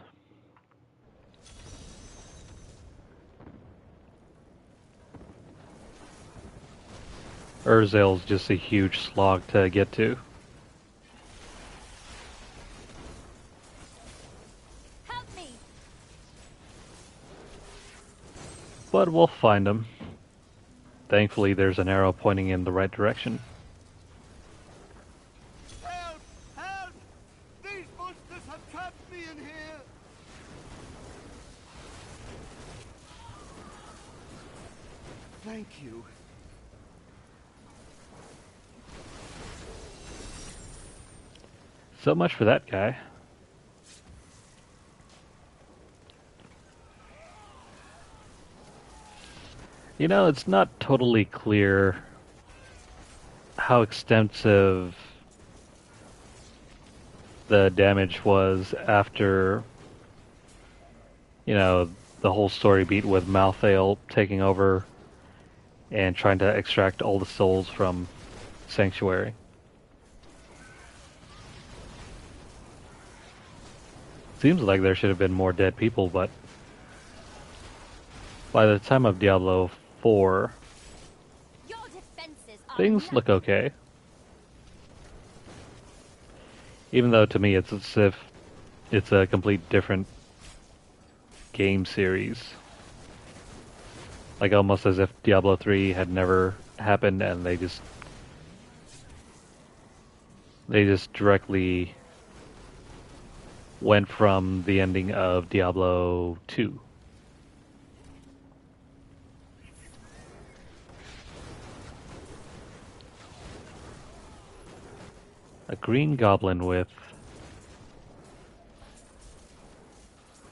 Urzel's just a huge slog to get to. Help me! But we'll find him. Thankfully, there's an arrow pointing in the right direction. Help! Help! These monsters have trapped me in here! Thank you. So much for that guy. You know, it's not totally clear how extensive the damage was after, you know, the whole story beat with Malthael taking over and trying to extract all the souls from Sanctuary. Seems like there should have been more dead people, but by the time of Diablo 4, Your defenses are things look okay. Even though to me it's as if it's a complete different game series. Like almost as if Diablo 3 had never happened and they just directly went from the ending of Diablo 2. A green goblin with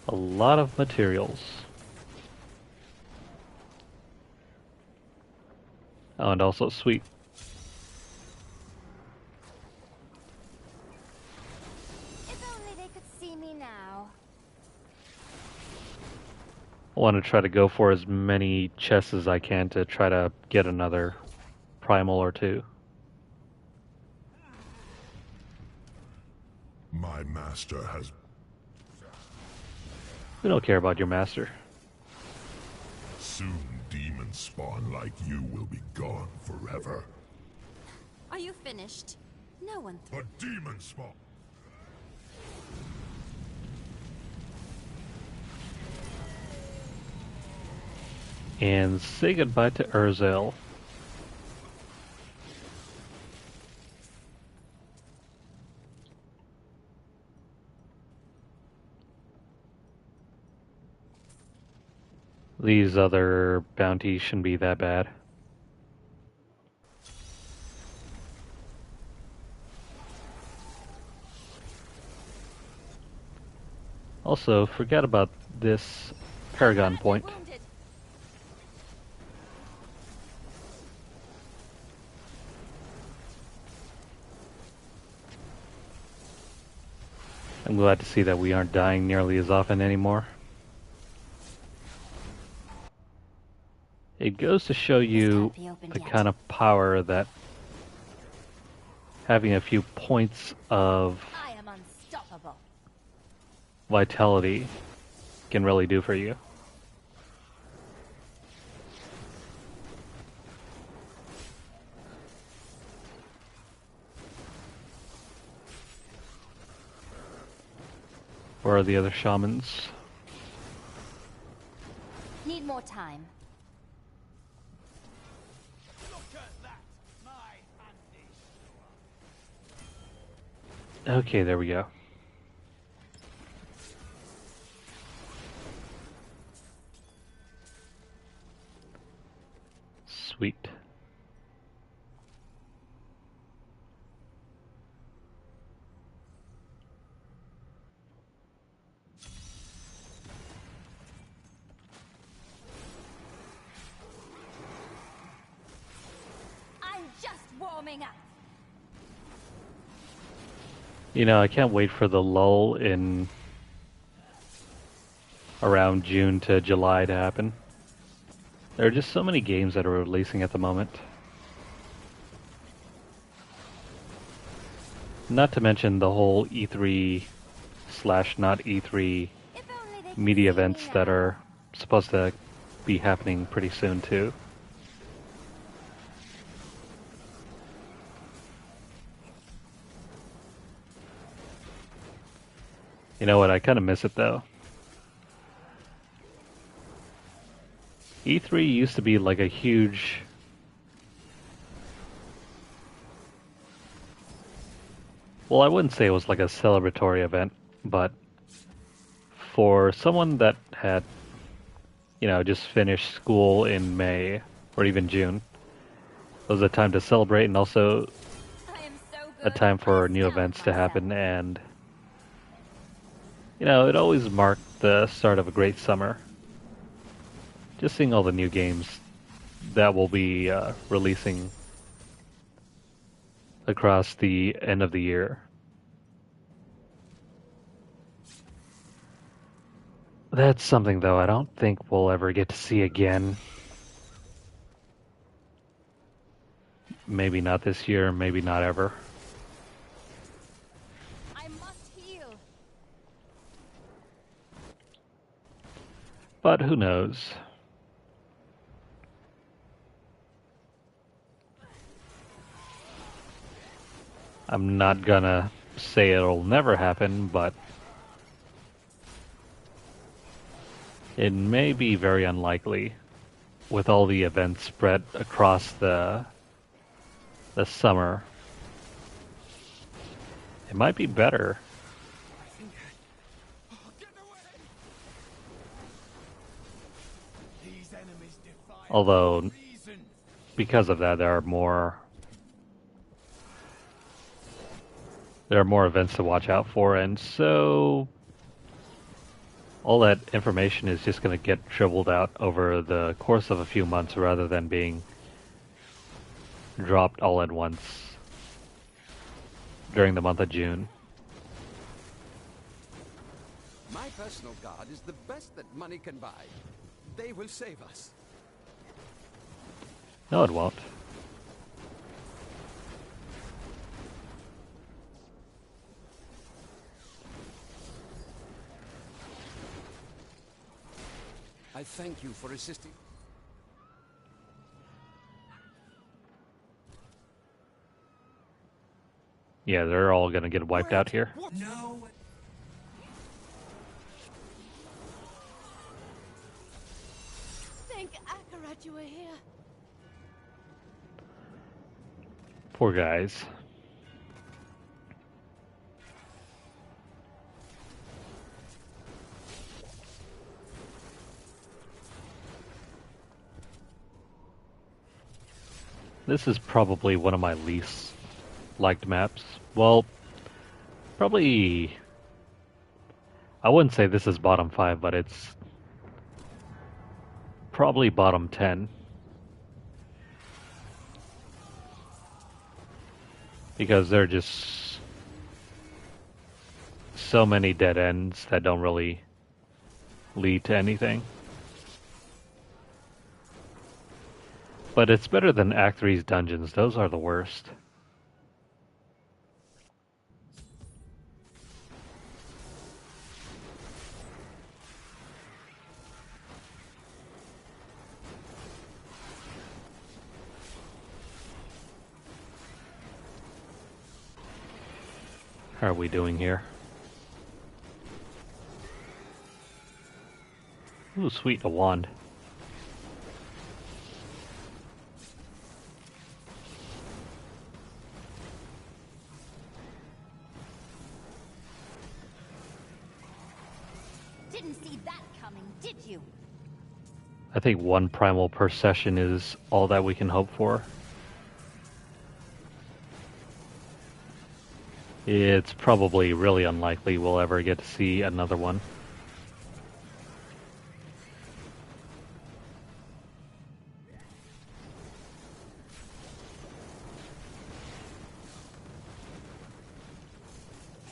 a lot of materials. Oh, and also sweet. If only they could see me now. I want to try to go for as many chests as I can to try to get another primal or two. My master has... We don't care about your master. Soon demon spawn like you will be gone forever. Are you finished? No one. A demon spawn... And say goodbye to Urzel. These other bounties shouldn't be that bad. Also, forget about this Paragon point. Wounded. I'm glad to see that we aren't dying nearly as often anymore. It goes to show you the kind of power that having a few points of I am unstoppable. vitality can really do for you. Where are the other shamans? Need more time. Look at that! My hand is Okay, there we go. Sweet. I'm just warming up. You know, I can't wait for the lull in around June to July to happen. There are just so many games that are releasing at the moment. Not to mention the whole E3 slash not E3 If only they could media see me events that now. are supposed to be happening pretty soon too. You know what? I kind of miss it though. E3 used to be like a huge. Well, I wouldn't say it was like a celebratory event, but for someone that had, just finished school in May or even June, it was a time to celebrate and also I am so a good, time I for new astound events to myself. happen. And, it always marked the start of a great summer. Just seeing all the new games that will be releasing across the end of the year. That's something, though, I don't think we'll ever get to see again. Maybe not this year, maybe not ever. I must heal. But who knows? I'm not gonna say it'll never happen, but it may be very unlikely with all the events spread across the summer. It might be better, Get away! These enemies defy although reason. because of that there are more events to watch out for, and so all that information is just going to get dribbled out over the course of a few months rather than being dropped all at once during the month of June. My personal guard is the best that money can buy. They will save us. No, it won't. I thank you for assisting. Yeah, they're all going to get wiped out here. No. Thank Akarat you were here. Poor guys. This is probably one of my least liked maps. Well, probably. I wouldn't say this is bottom 5, but it's probably bottom 10. Because there are just so many dead ends that don't really lead to anything. But it's better than Act 3's dungeons. Those are the worst. How are we doing here? Ooh, sweet, a wand. Didn't see that coming, did you? I think one primal per session is all that we can hope for. It's probably really unlikely we'll ever get to see another one.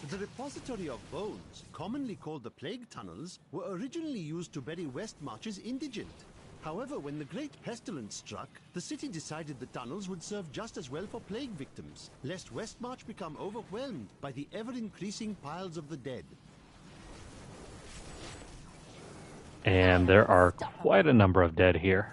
The repository of bones, commonly called the plague tunnels, were originally used to bury West March's indigent. However, when the Great Pestilence struck, the city decided the tunnels would serve just as well for plague victims, lest Westmarch become overwhelmed by the ever-increasing piles of the dead. And there are quite a number of dead here.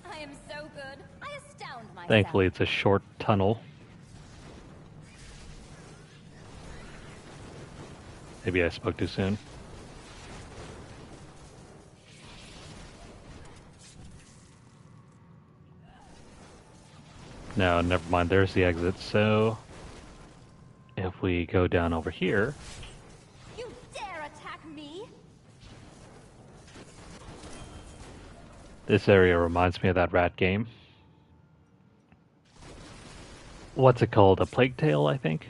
I am so good. I astound myself. Thankfully, it's a short tunnel. Maybe I spoke too soon. No, never mind. There's the exit. So, if we go down over here... You dare attack me? This area reminds me of that rat game. What's it called? A Plague Tale, I think?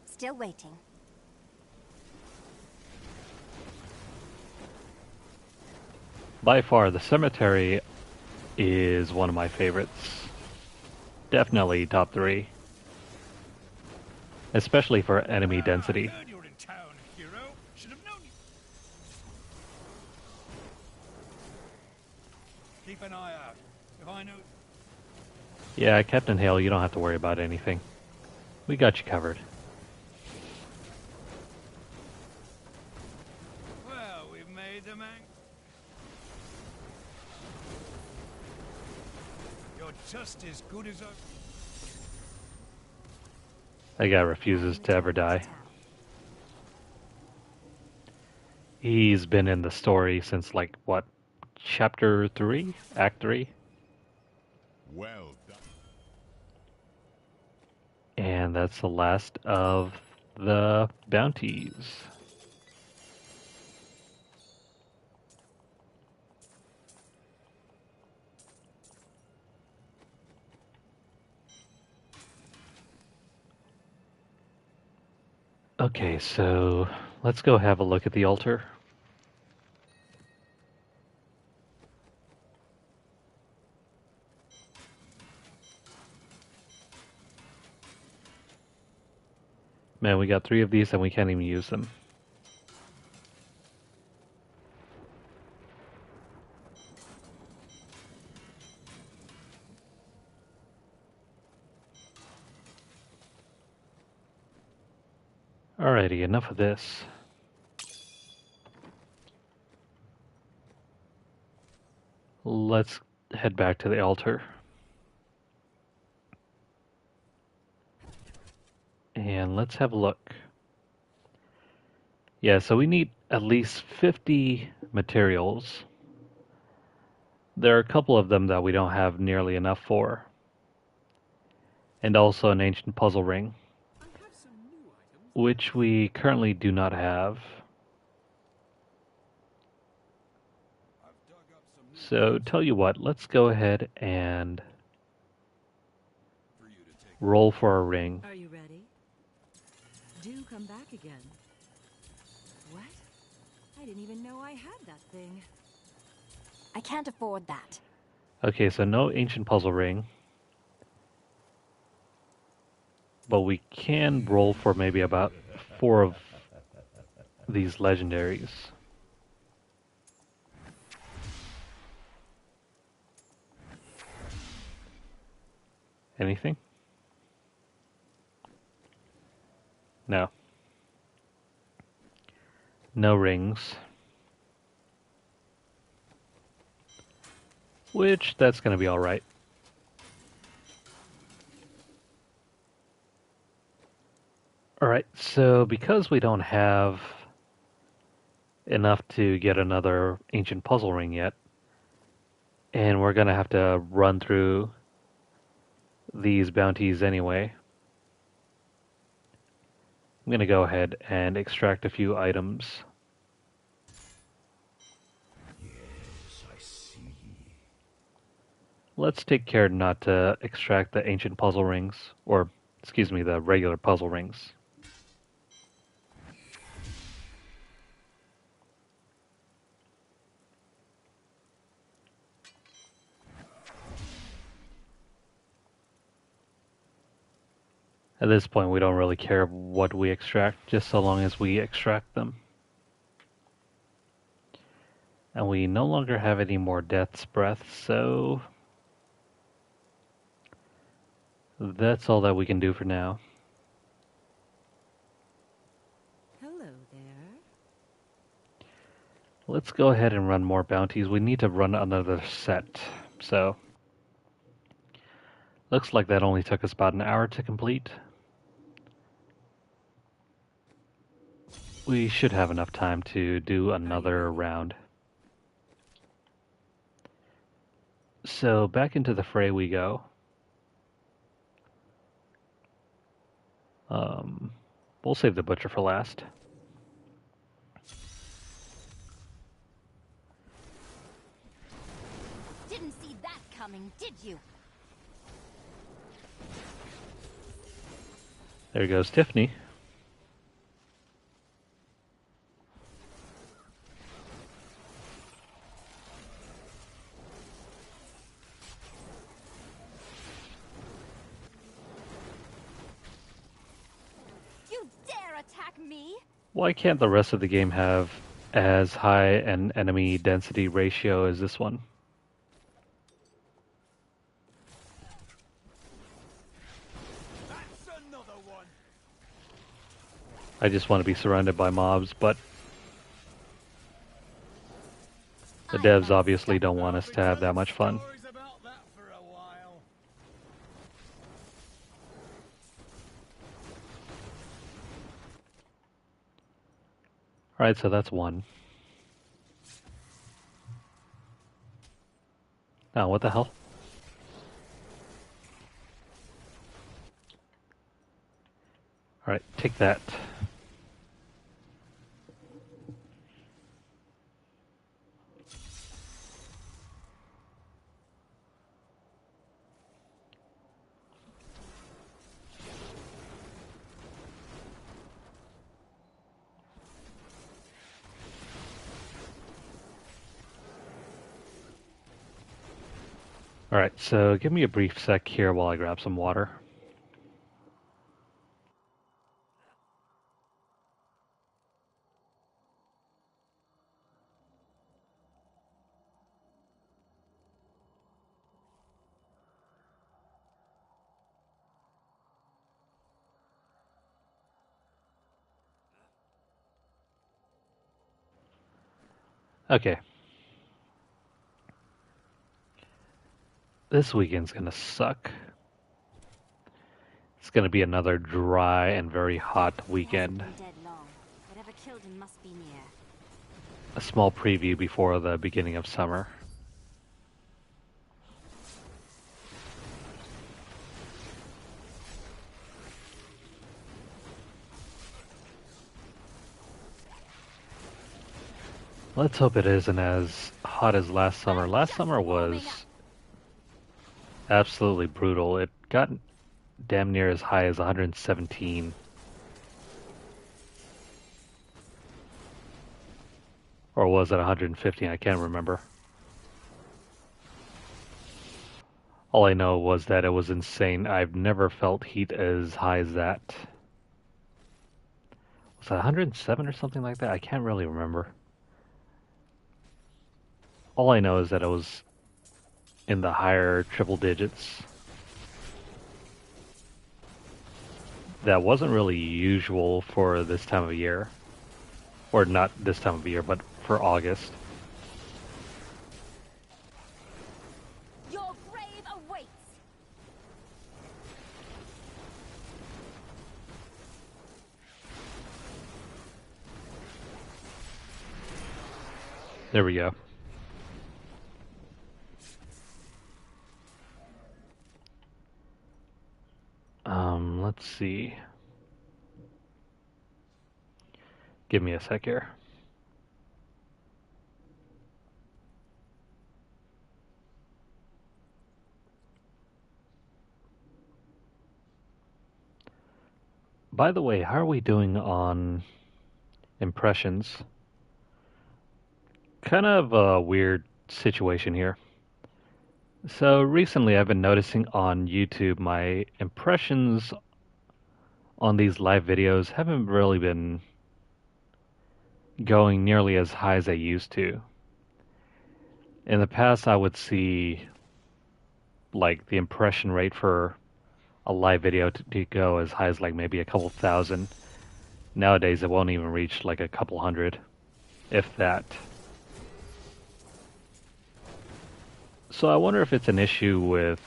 Still waiting. By far, the cemetery is one of my favorites. Definitely top 3. Especially for enemy density. I heard you're in town, hero. Should have known you. Keep an eye out. If I know... Yeah, Captain Hale, you don't have to worry about anything. We got you covered. Well, we've made the man. You're just as good as I... That guy refuses to ever die. He's been in the story since, like, what? Chapter 3? Act 3? Well done. And that's the last of the bounties. Okay, so let's go have a look at the altar. Man, we got 3 of these and we can't even use them. Alrighty, enough of this. Let's head back to the altar. And let's have a look. Yeah, so we need at least 50 materials. There are a couple of them that we don't have nearly enough for. And also an ancient puzzle ring, which we currently do not have. So tell you what, let's go ahead and roll for a ring. Are you ready? Do come back again. What? I didn't even know I had that thing. I can't afford that. Okay, so no ancient puzzle ring. But we can roll for maybe about 4 of these legendaries. Anything? No. No rings. Which, that's going to be alright. Alright, so because we don't have enough to get another ancient puzzle ring yet, and we're going to have to run through these bounties anyway, I'm going to go ahead and extract a few items Let's take care not to extract the ancient puzzle rings, or, excuse me, the regular puzzle rings. At this point, we don't really care what we extract, just so long as we extract them. And we no longer have any more Death's Breath, so that's all that we can do for now. Hello there. Let's go ahead and run more bounties. We need to run another set, so looks like that only took us about an hour to complete. We should have enough time to do another round. So back into the fray we go. We'll save the butcher for last. Didn't see that coming, did you? There goes Tiffany. You dare attack me? Why can't the rest of the game have as high an enemy density ratio as this one? That's another one. I just want to be surrounded by mobs, but the devs obviously don't want us to have that much fun. Stories about that for a while. Alright, so that's one. Now, what the hell? Alright, take that. Alright, so give me a brief sec here while I grab some water. Okay. This weekend's gonna suck. It's gonna be another dry and very hot weekend. Hasn't been dead long. Whatever killed him must be near. A small preview before the beginning of summer. Let's hope it isn't as hot as last summer. Last summer was absolutely brutal. It got damn near as high as 117. Or was it 115? I can't remember. All I know was that it was insane. I've never felt heat as high as that. Was it 107 or something like that? I can't really remember. All I know is that it was in the higher triple digits. That wasn't really usual for this time of year. Or not this time of year, but for August. Your grave awaits. There we go. Let's see. Give me a sec here. By the way, how are we doing on impressions? Kind of a weird situation here. So recently I've been noticing on YouTube my impressions on these live videos haven't really been going nearly as high as they used to. In the past I would see like the impression rate for a live video to go as high as like maybe a couple thousand. Nowadays it won't even reach like a couple hundred, if that. So I wonder if it's an issue with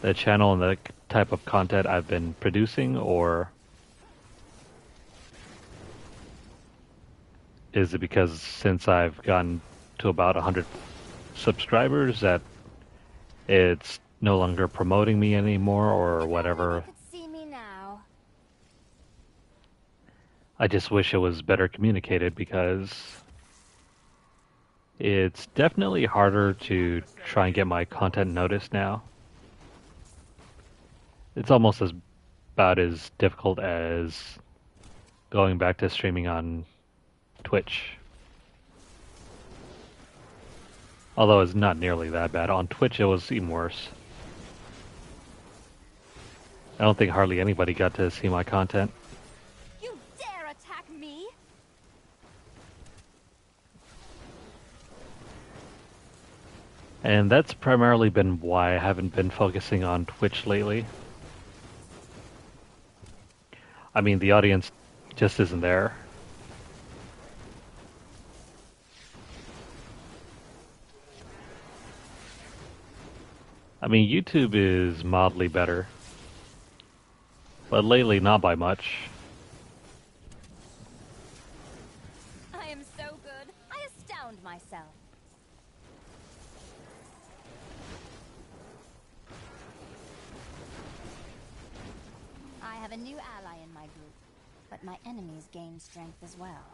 the channel and the type of content I've been producing, or is it because since I've gotten to about 100 subscribers that it's no longer promoting me anymore or whatever? Could see me now. I just wish it was better communicated because it's definitely harder to try and get my content noticed now. It's almost about as difficult as going back to streaming on Twitch. Although it's not nearly that bad. On Twitch it was even worse. I don't think hardly anybody got to see my content. You dare attack me? And that's primarily been why I haven't been focusing on Twitch lately. I mean, the audience just isn't there. I mean, YouTube is mildly better, but lately not by much. I am so good. I astound myself. I have a new ally in my group, but my enemies gain strength as well.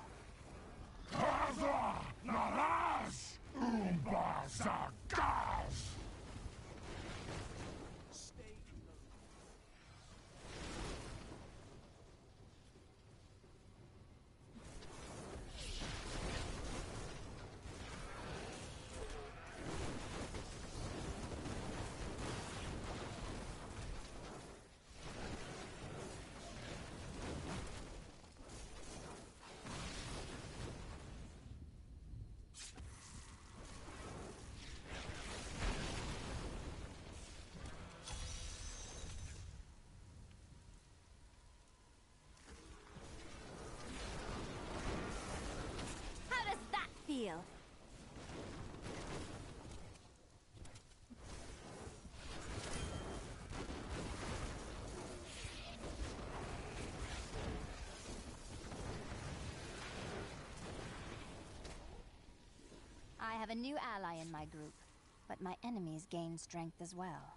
How does that feel? I have a new ally in my group, but my enemies gain strength as well.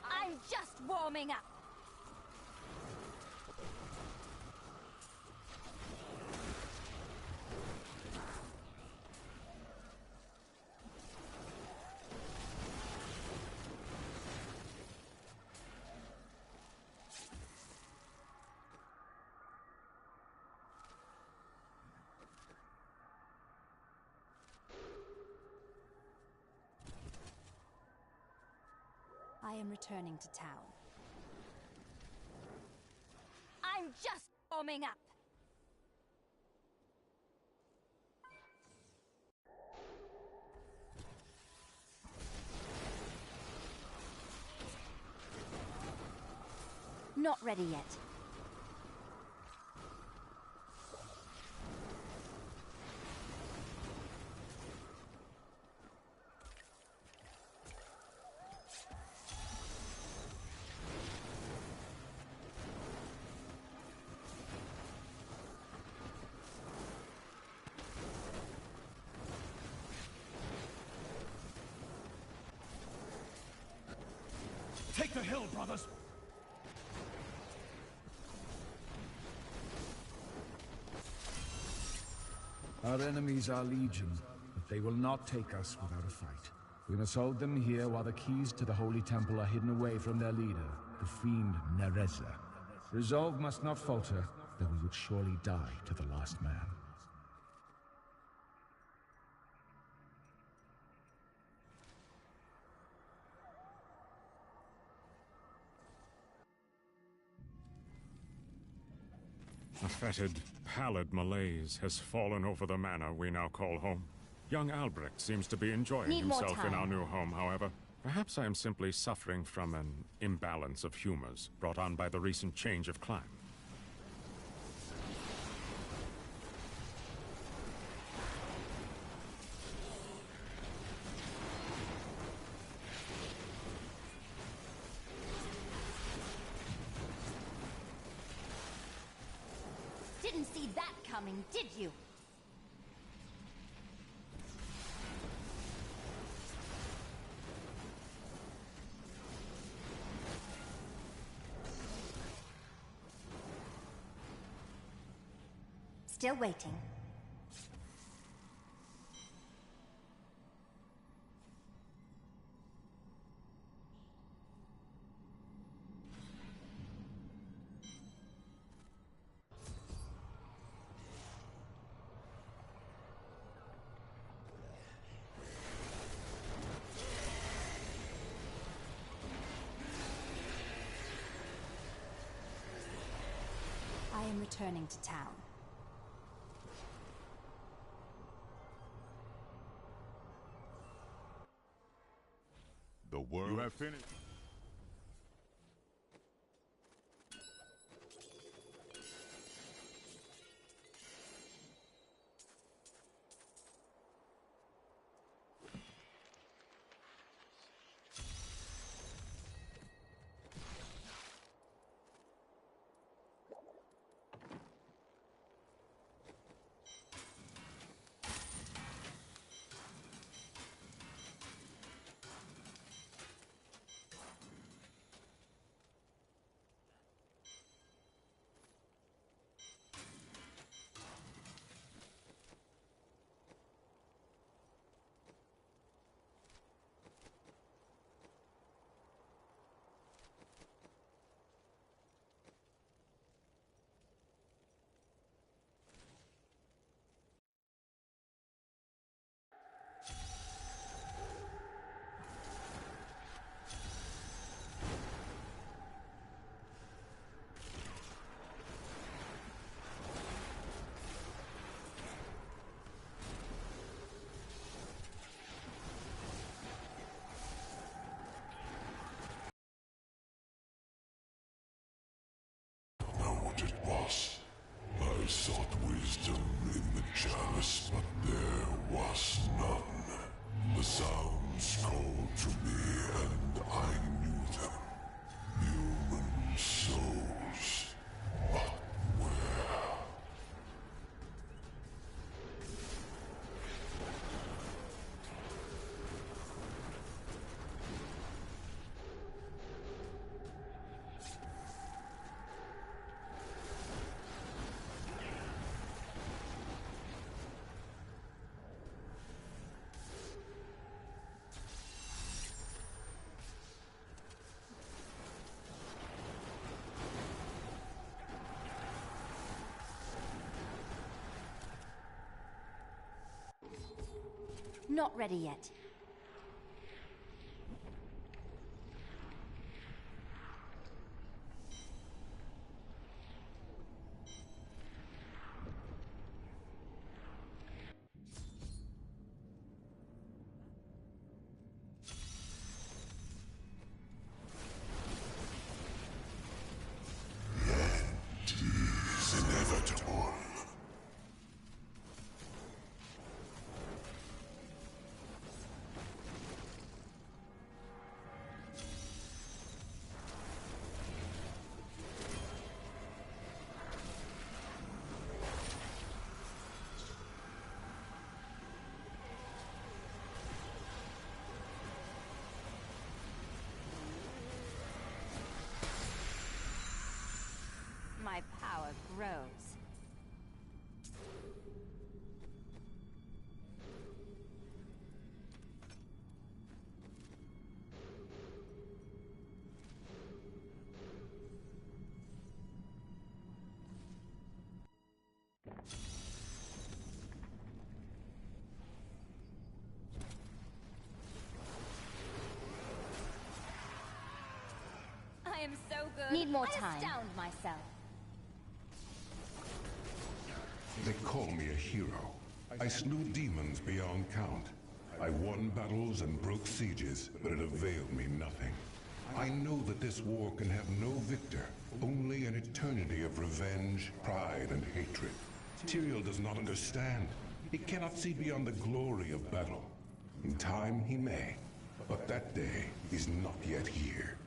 I'm just warming up. I am returning to town. I'm just warming up. Not ready yet. Take the hill, brothers! Our enemies are legion, but they will not take us without a fight. We must hold them here while the keys to the Holy Temple are hidden away from their leader, the fiend Nereza. Resolve must not falter, though we would surely die to the last man. A fetid, pallid malaise has fallen over the manor we now call home. Young Albrecht seems to be enjoying himself in our new home, however. Perhaps I am simply suffering from an imbalance of humors brought on by the recent change of climate. Didn't see that coming, did you? Still waiting. I am returning to town. The world... You have finished. I sought wisdom in the chalice, but there was none. The sounds called to me, and I knew them. Human souls. But where? Not ready yet. It is inevitable. My power grows. am so good. Need more I time. astound myself. They call me a hero. I slew demons beyond count. I won battles and broke sieges, but it availed me nothing. I know that this war can have no victor, only an eternity of revenge, pride, and hatred. Tyrael does not understand. He cannot see beyond the glory of battle. In time, he may, but that day is not yet here.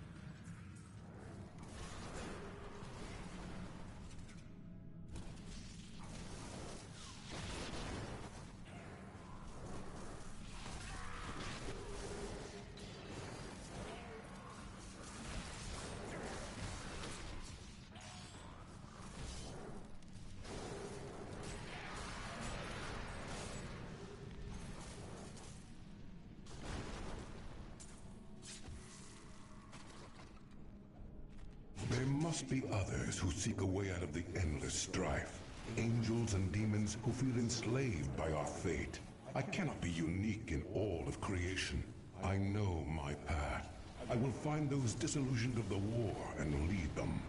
There must be others who seek a way out of the endless strife. Angels and demons who feel enslaved by our fate. I cannot be unique in all of creation. I know my path. I will find those disillusioned of the war and lead them.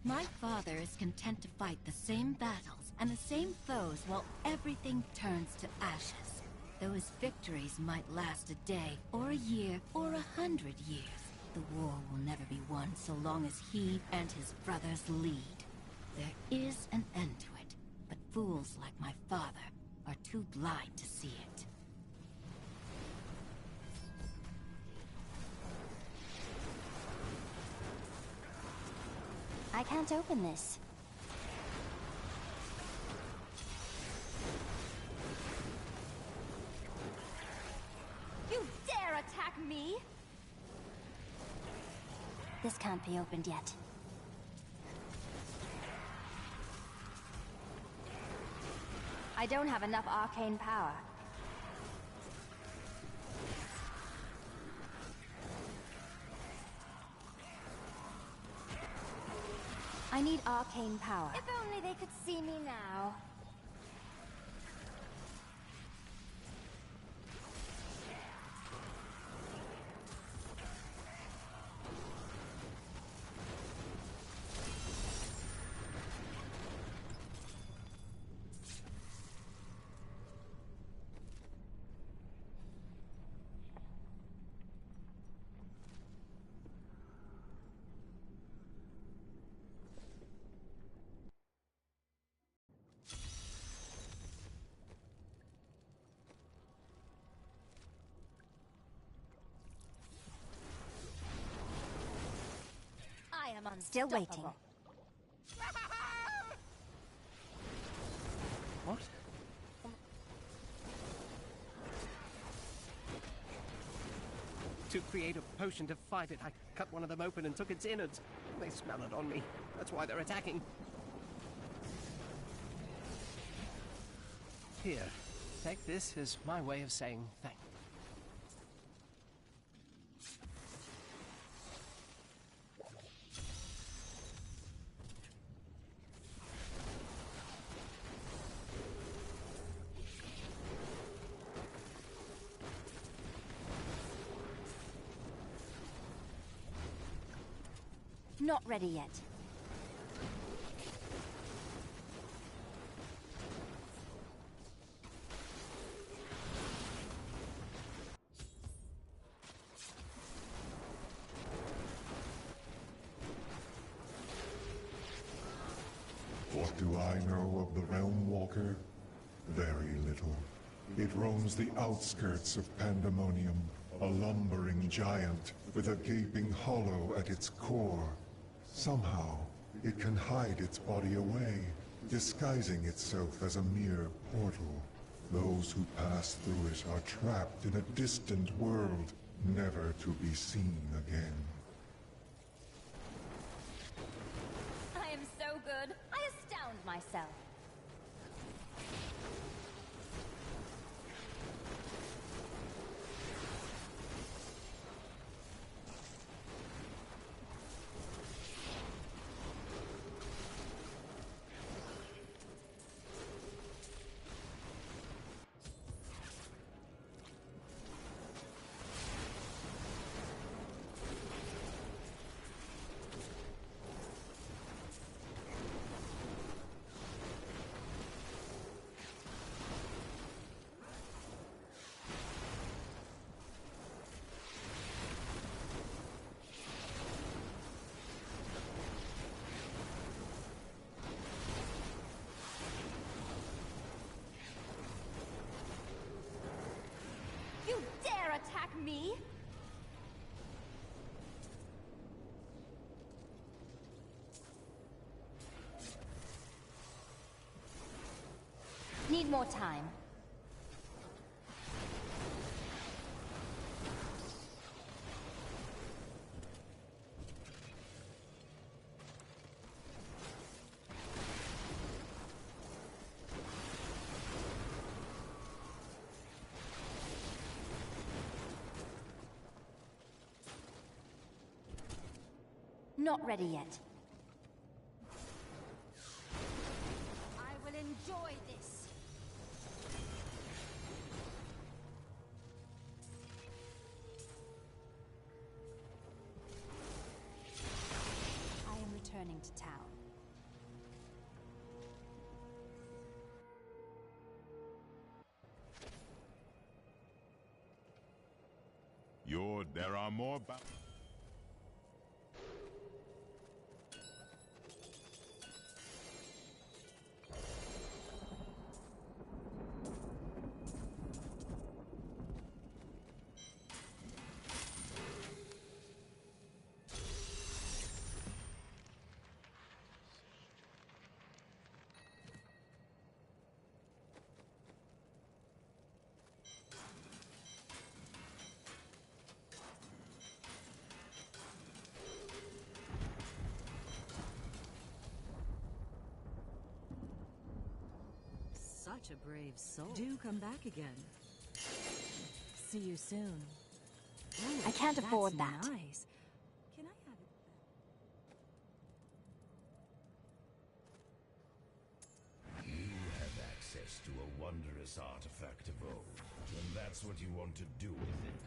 My father is content to fight the same battles and the same foes while everything turns to ashes. Though his victories might last a day, or a year, or 100 years, the war will never be won so long as he and his brothers lead. There is an end to it, but fools like my father are too blind to see it. I can't open this. You dare attack me? This can't be opened yet. I don't have enough arcane power. I need arcane power. If only they could see me now. I am Still waiting. What? To create a potion to fight it, I cut one of them open and took its innards. They smell it on me. That's why they're attacking. Here, take this as my way of saying thank you. Not ready yet. What do I know of the Realm Walker? Very little. It roams the outskirts of Pandemonium, a lumbering giant with a gaping hollow at its core. Somehow, it can hide its body away, disguising itself as a mere portal. Those who pass through it are trapped in a distant world, never to be seen again. I am so good. I astound myself. Need more time. Not ready yet. I will enjoy this. I am returning to town. There are more Such a brave soul. Do come back again. See you soon. Ooh, I can't afford that. Nice. Can I have it? You have access to a wondrous artifact of old, and that's what you want to do with it.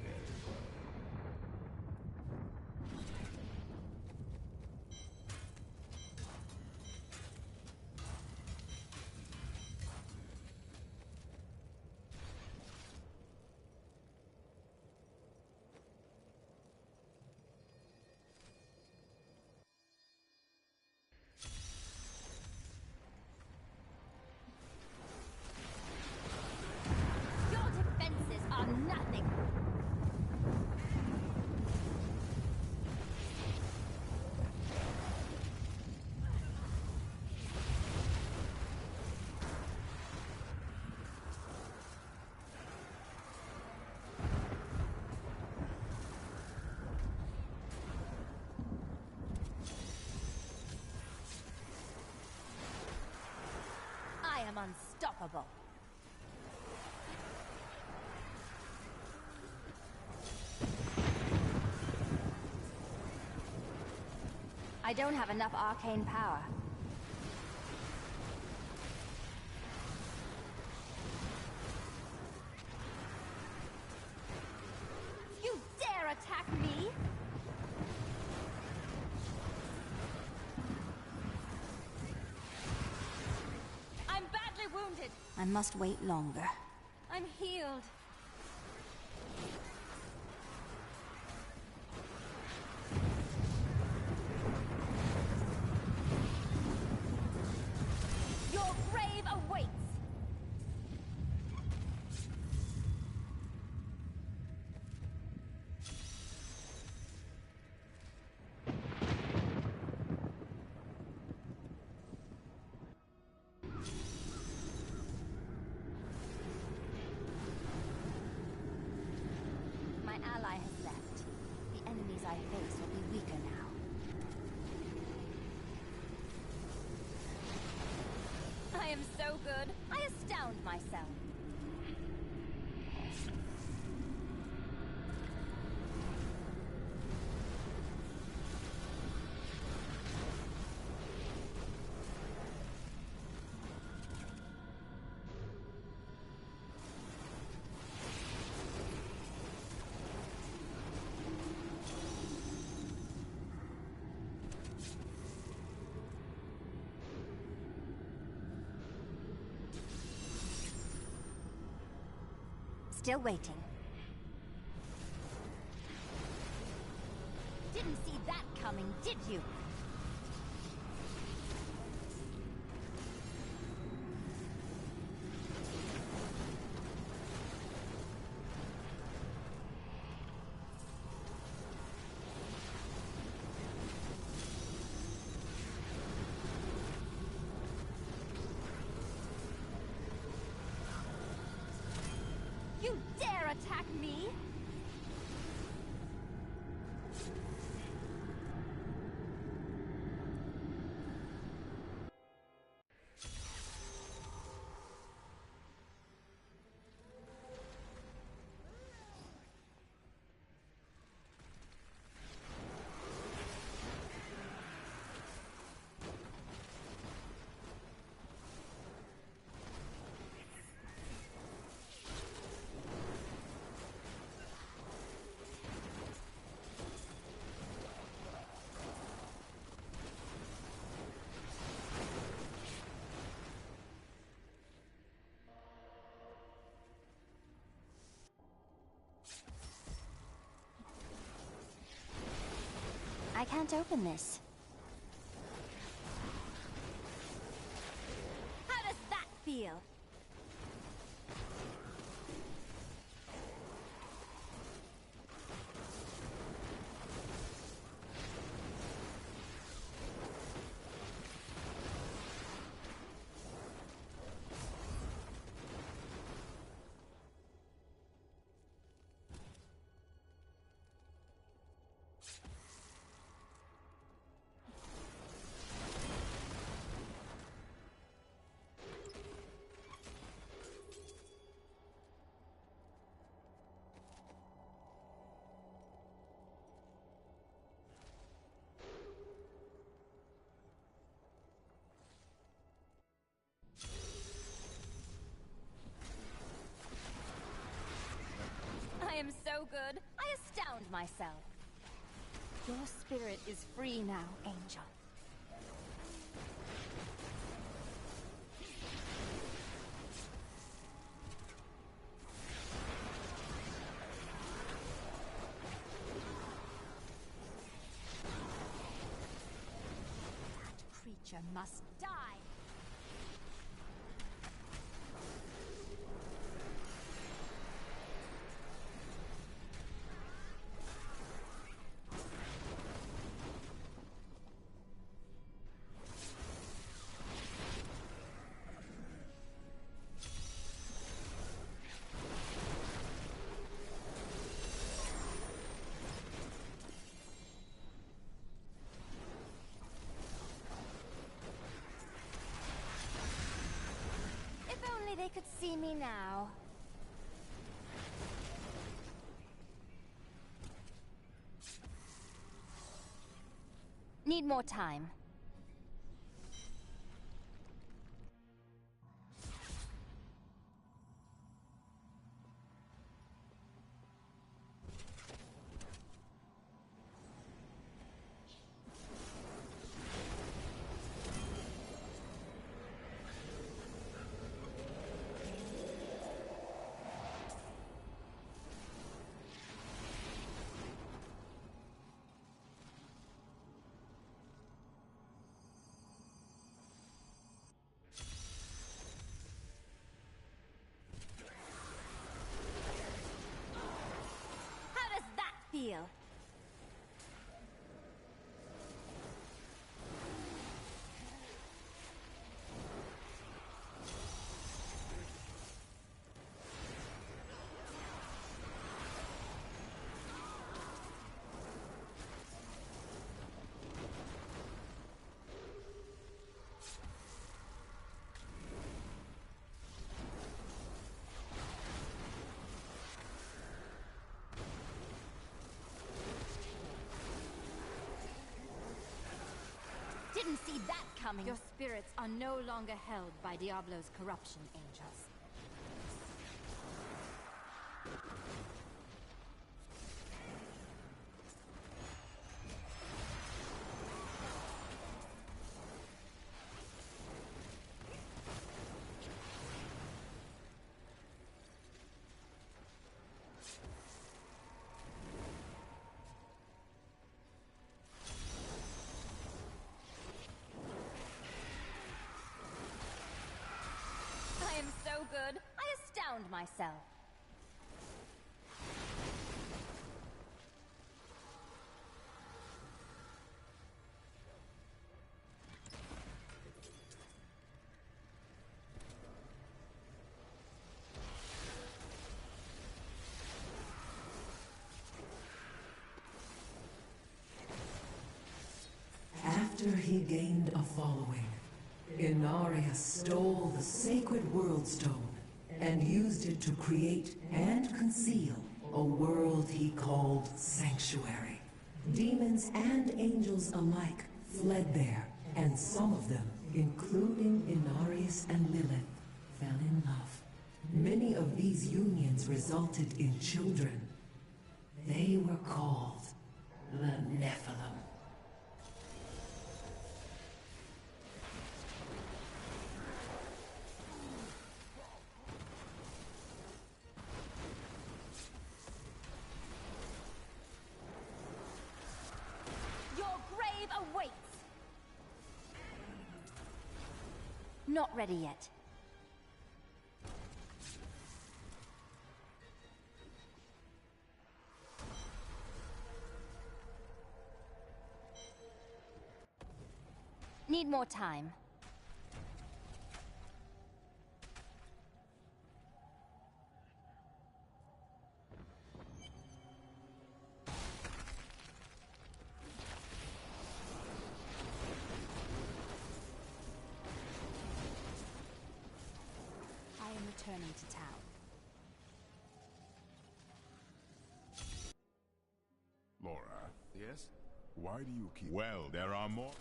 Very well. Your defenses are nothing. I am unstoppable. I don't have enough arcane power. You dare attack me? I'm badly wounded. I must wait longer. I'm healed. Your grave awaits! My ally has left. The enemies I face will be weaker now. I am so good. I astound myself. Still waiting. Didn't see that coming, did you? Me? I can't open this. How does that feel? I am so good, I astound myself. Your spirit is free now, Angel. That creature must die! They could see me now. Need more time. Feel. Didn't see that coming. Your spirits are no longer held by Diablo's corruption, angels. I am so good, I astound myself. quickly gained a following. Inarius stole the sacred World Stone and used it to create and conceal a world he called Sanctuary. Demons and angels alike fled there, and some of them, including Inarius and Lilith, fell in love. Many of these unions resulted in children. They were called the Nephilim. Your grave awaits! Not ready yet. Need more time. I am returning to town. Laura. Yes? Why do you keep... Well, there are more...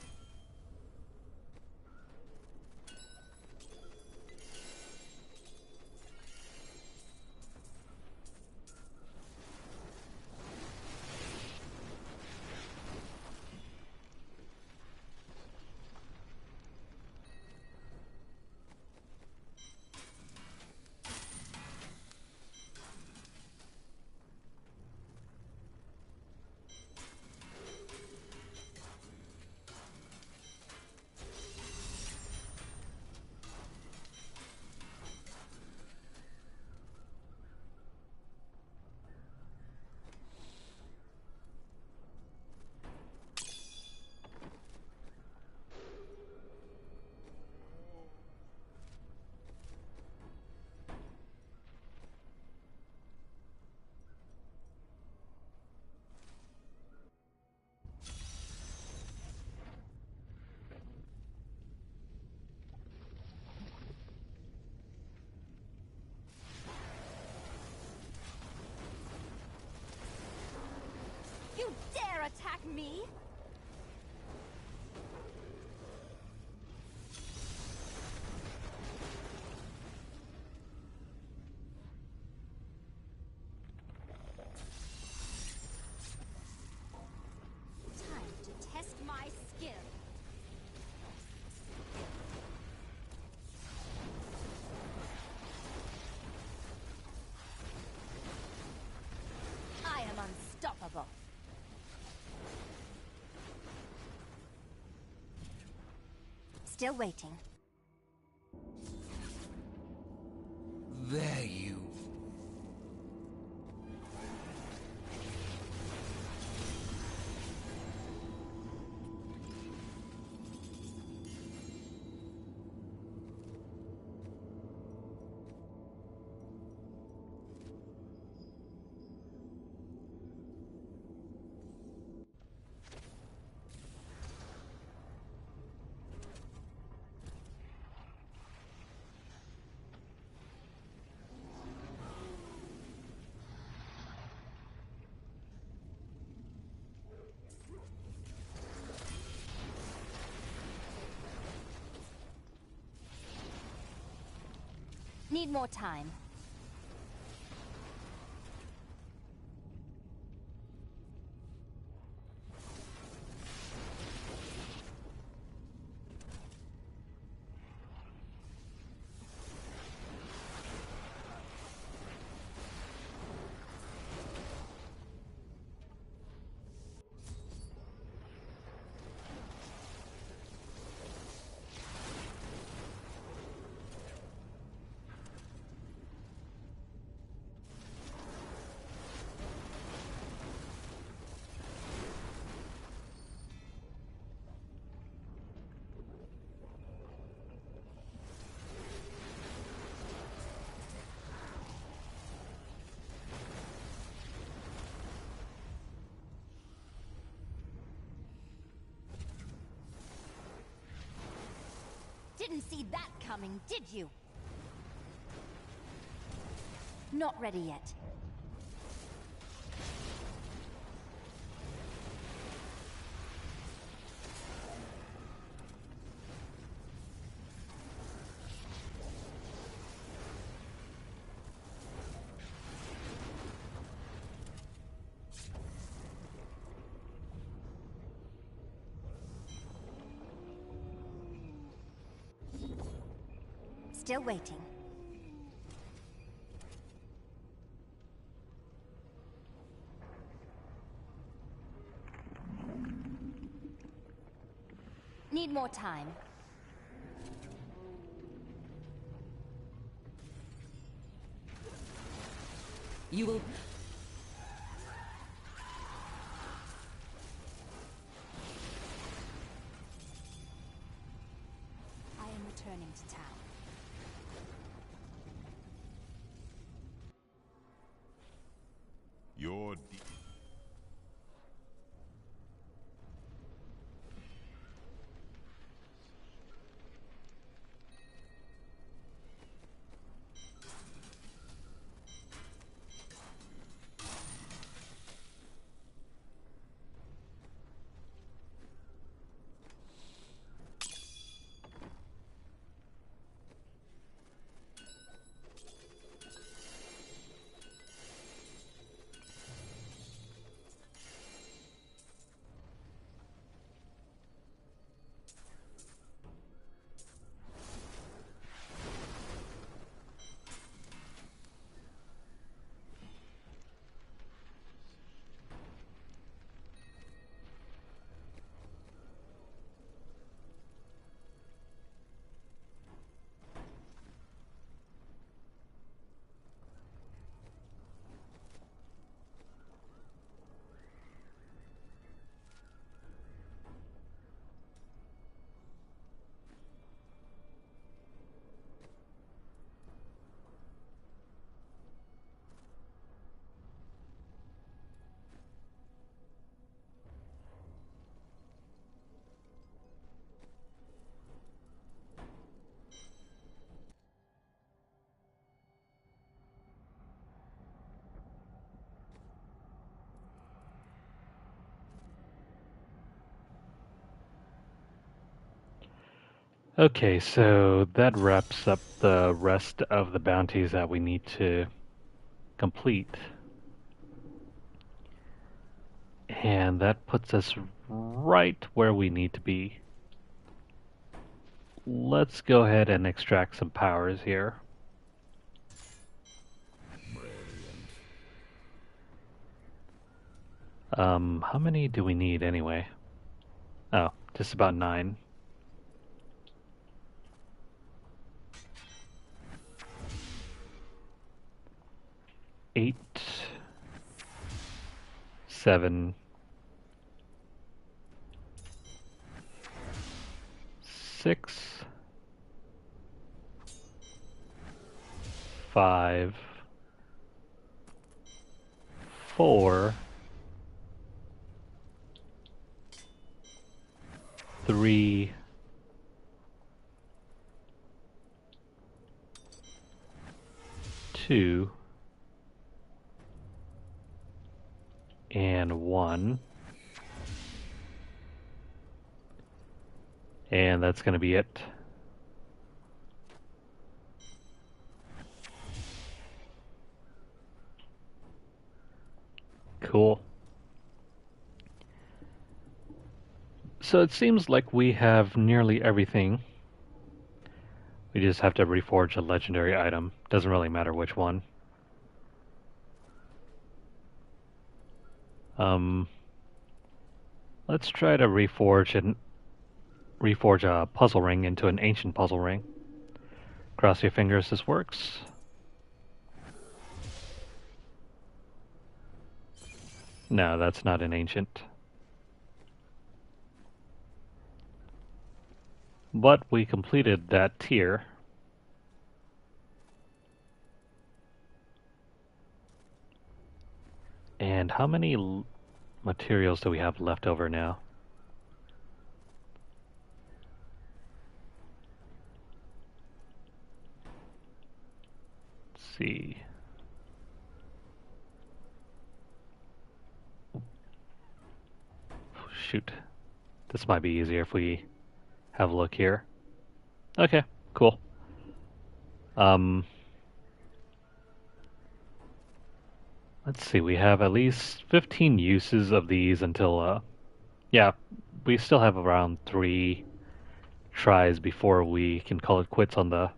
You dare attack me? Time to test my skill. I am unstoppable. Still waiting. There you... Need more time. Didn't see that coming, did you? Not ready yet. Still waiting. Need more time. You will... I am returning to town. Your Okay, so that wraps up the rest of the bounties that we need to complete. And that puts us right where we need to be. Let's go ahead and extract some powers here. How many do we need anyway? Oh, just about 9. Eight, 7, 6, 5, 4, 3, 2, and 1. And that's going to be it. Cool. So it seems like we have nearly everything. We just have to reforge a legendary item. Doesn't really matter which one. Let's try to reforge a puzzle ring into an ancient puzzle ring. Cross your fingers this works. No, that's not an ancient. But we completed that tier. And how many materials do we have left over now? see. Shoot. This might be easier if we have a look here. Okay, cool. Let's see, we have at least 15 uses of these until, yeah, we still have around 3 tries before we can call it quits on the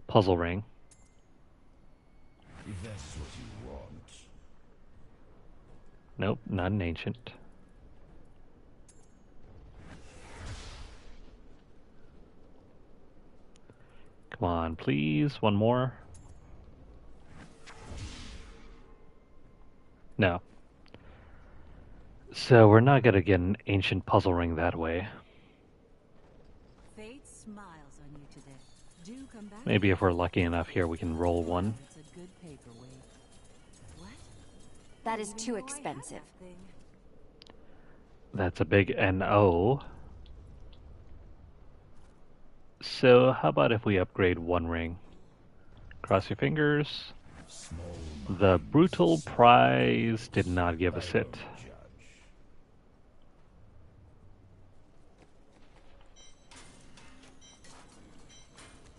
puzzle ring. If that's what you want. Nope, not an ancient. Come on, please, one more. No. So we're not gonna get an ancient puzzle ring that way. Fate smiles on you today. Do come back. Maybe if we're lucky enough here, we can roll one. It's a good paperweight. What? That is too expensive. That's a big NO. So how about if we upgrade one ring? Cross your fingers. The brutal prize did not give us it.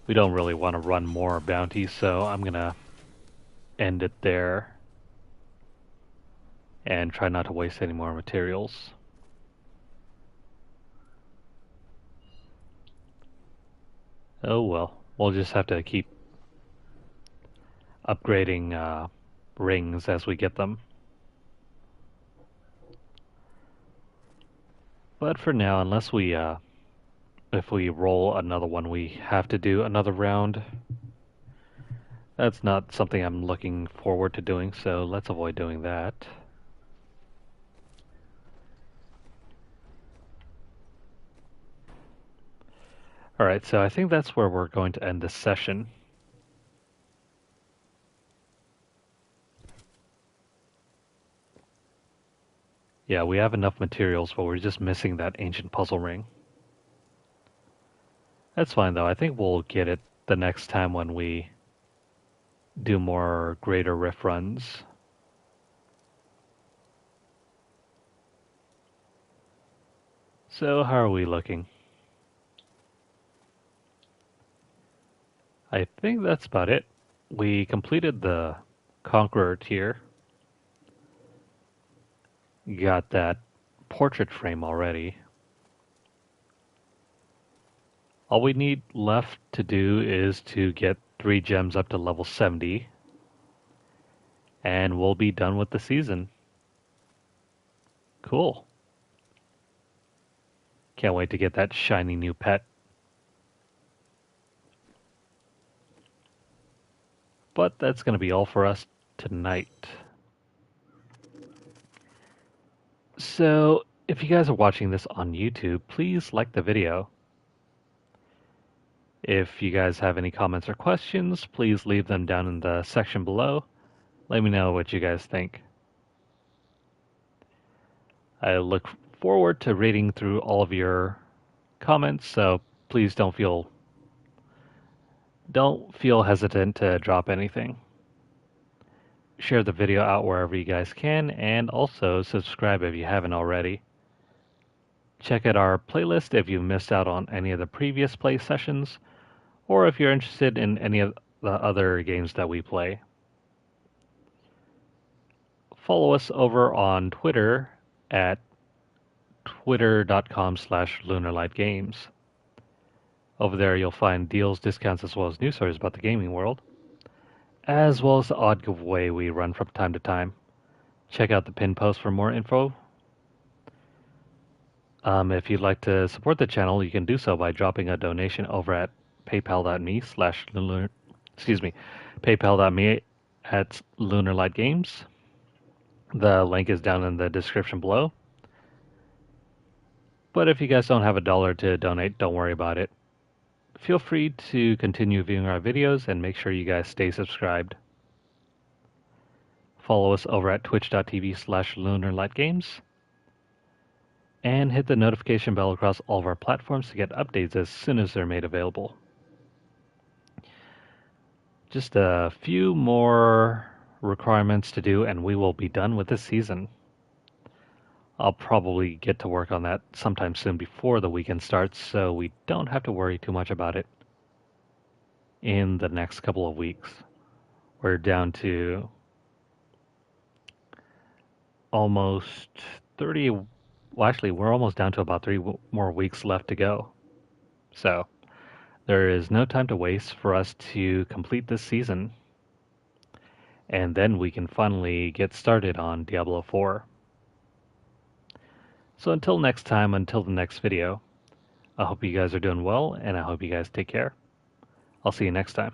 We don't really want to run more bounties, so I'm gonna end it there and try not to waste any more materials. Oh well, we'll just have to keep upgrading rings as we get them. But for now, unless we, if we roll another one, we have to do another round. That's not something I'm looking forward to doing, so let's avoid doing that. Alright, so I think that's where we're going to end this session. Yeah, we have enough materials, but we're just missing that ancient puzzle ring. That's fine though, I think we'll get it the next time when we do more greater rift runs. So how are we looking? I think that's about it. We completed the Conqueror tier. Got that portrait frame already. All we need left to do is to get 3 gems up to level 70. And we'll be done with the season. Cool. Can't wait to get that shiny new pet. But that's going to be all for us tonight. So, if you guys are watching this on YouTube, please like the video. If you guys have any comments or questions, please leave them down in the section below. Let me know what you guys think. I look forward to reading through all of your comments, so please don't feel hesitant to drop anything. Share the video out wherever you guys can, and also subscribe if you haven't already. Check out our playlist if you missed out on any of the previous play sessions, or if you're interested in any of the other games that we play. Follow us over on Twitter at twitter.com/lunarlightgames. Over there you'll find deals, discounts, as well as news stories about the gaming world, as well as the odd giveaway we run from time to time. Check out the pinned post for more info. If you'd like to support the channel, you can do so by dropping a donation over at paypal.me at lunarlightgames. The link is down in the description below. But if you guys don't have $1 to donate, don't worry about it. Feel free to continue viewing our videos and make sure you guys stay subscribed. Follow us over at twitch.tv/lunarlightgames. And hit the notification bell across all of our platforms to get updates as soon as they're made available. Just a few more requirements to do, and we will be done with this season. I'll probably get to work on that sometime soon before the weekend starts, so we don't have to worry too much about it in the next couple of weeks. We're down to almost 30. Well, actually, we're almost down to about 3 more weeks left to go. So there is no time to waste for us to complete this season. And then we can finally get started on Diablo 4. So until next time, until the next video, I hope you guys are doing well, and I hope you guys take care. I'll see you next time.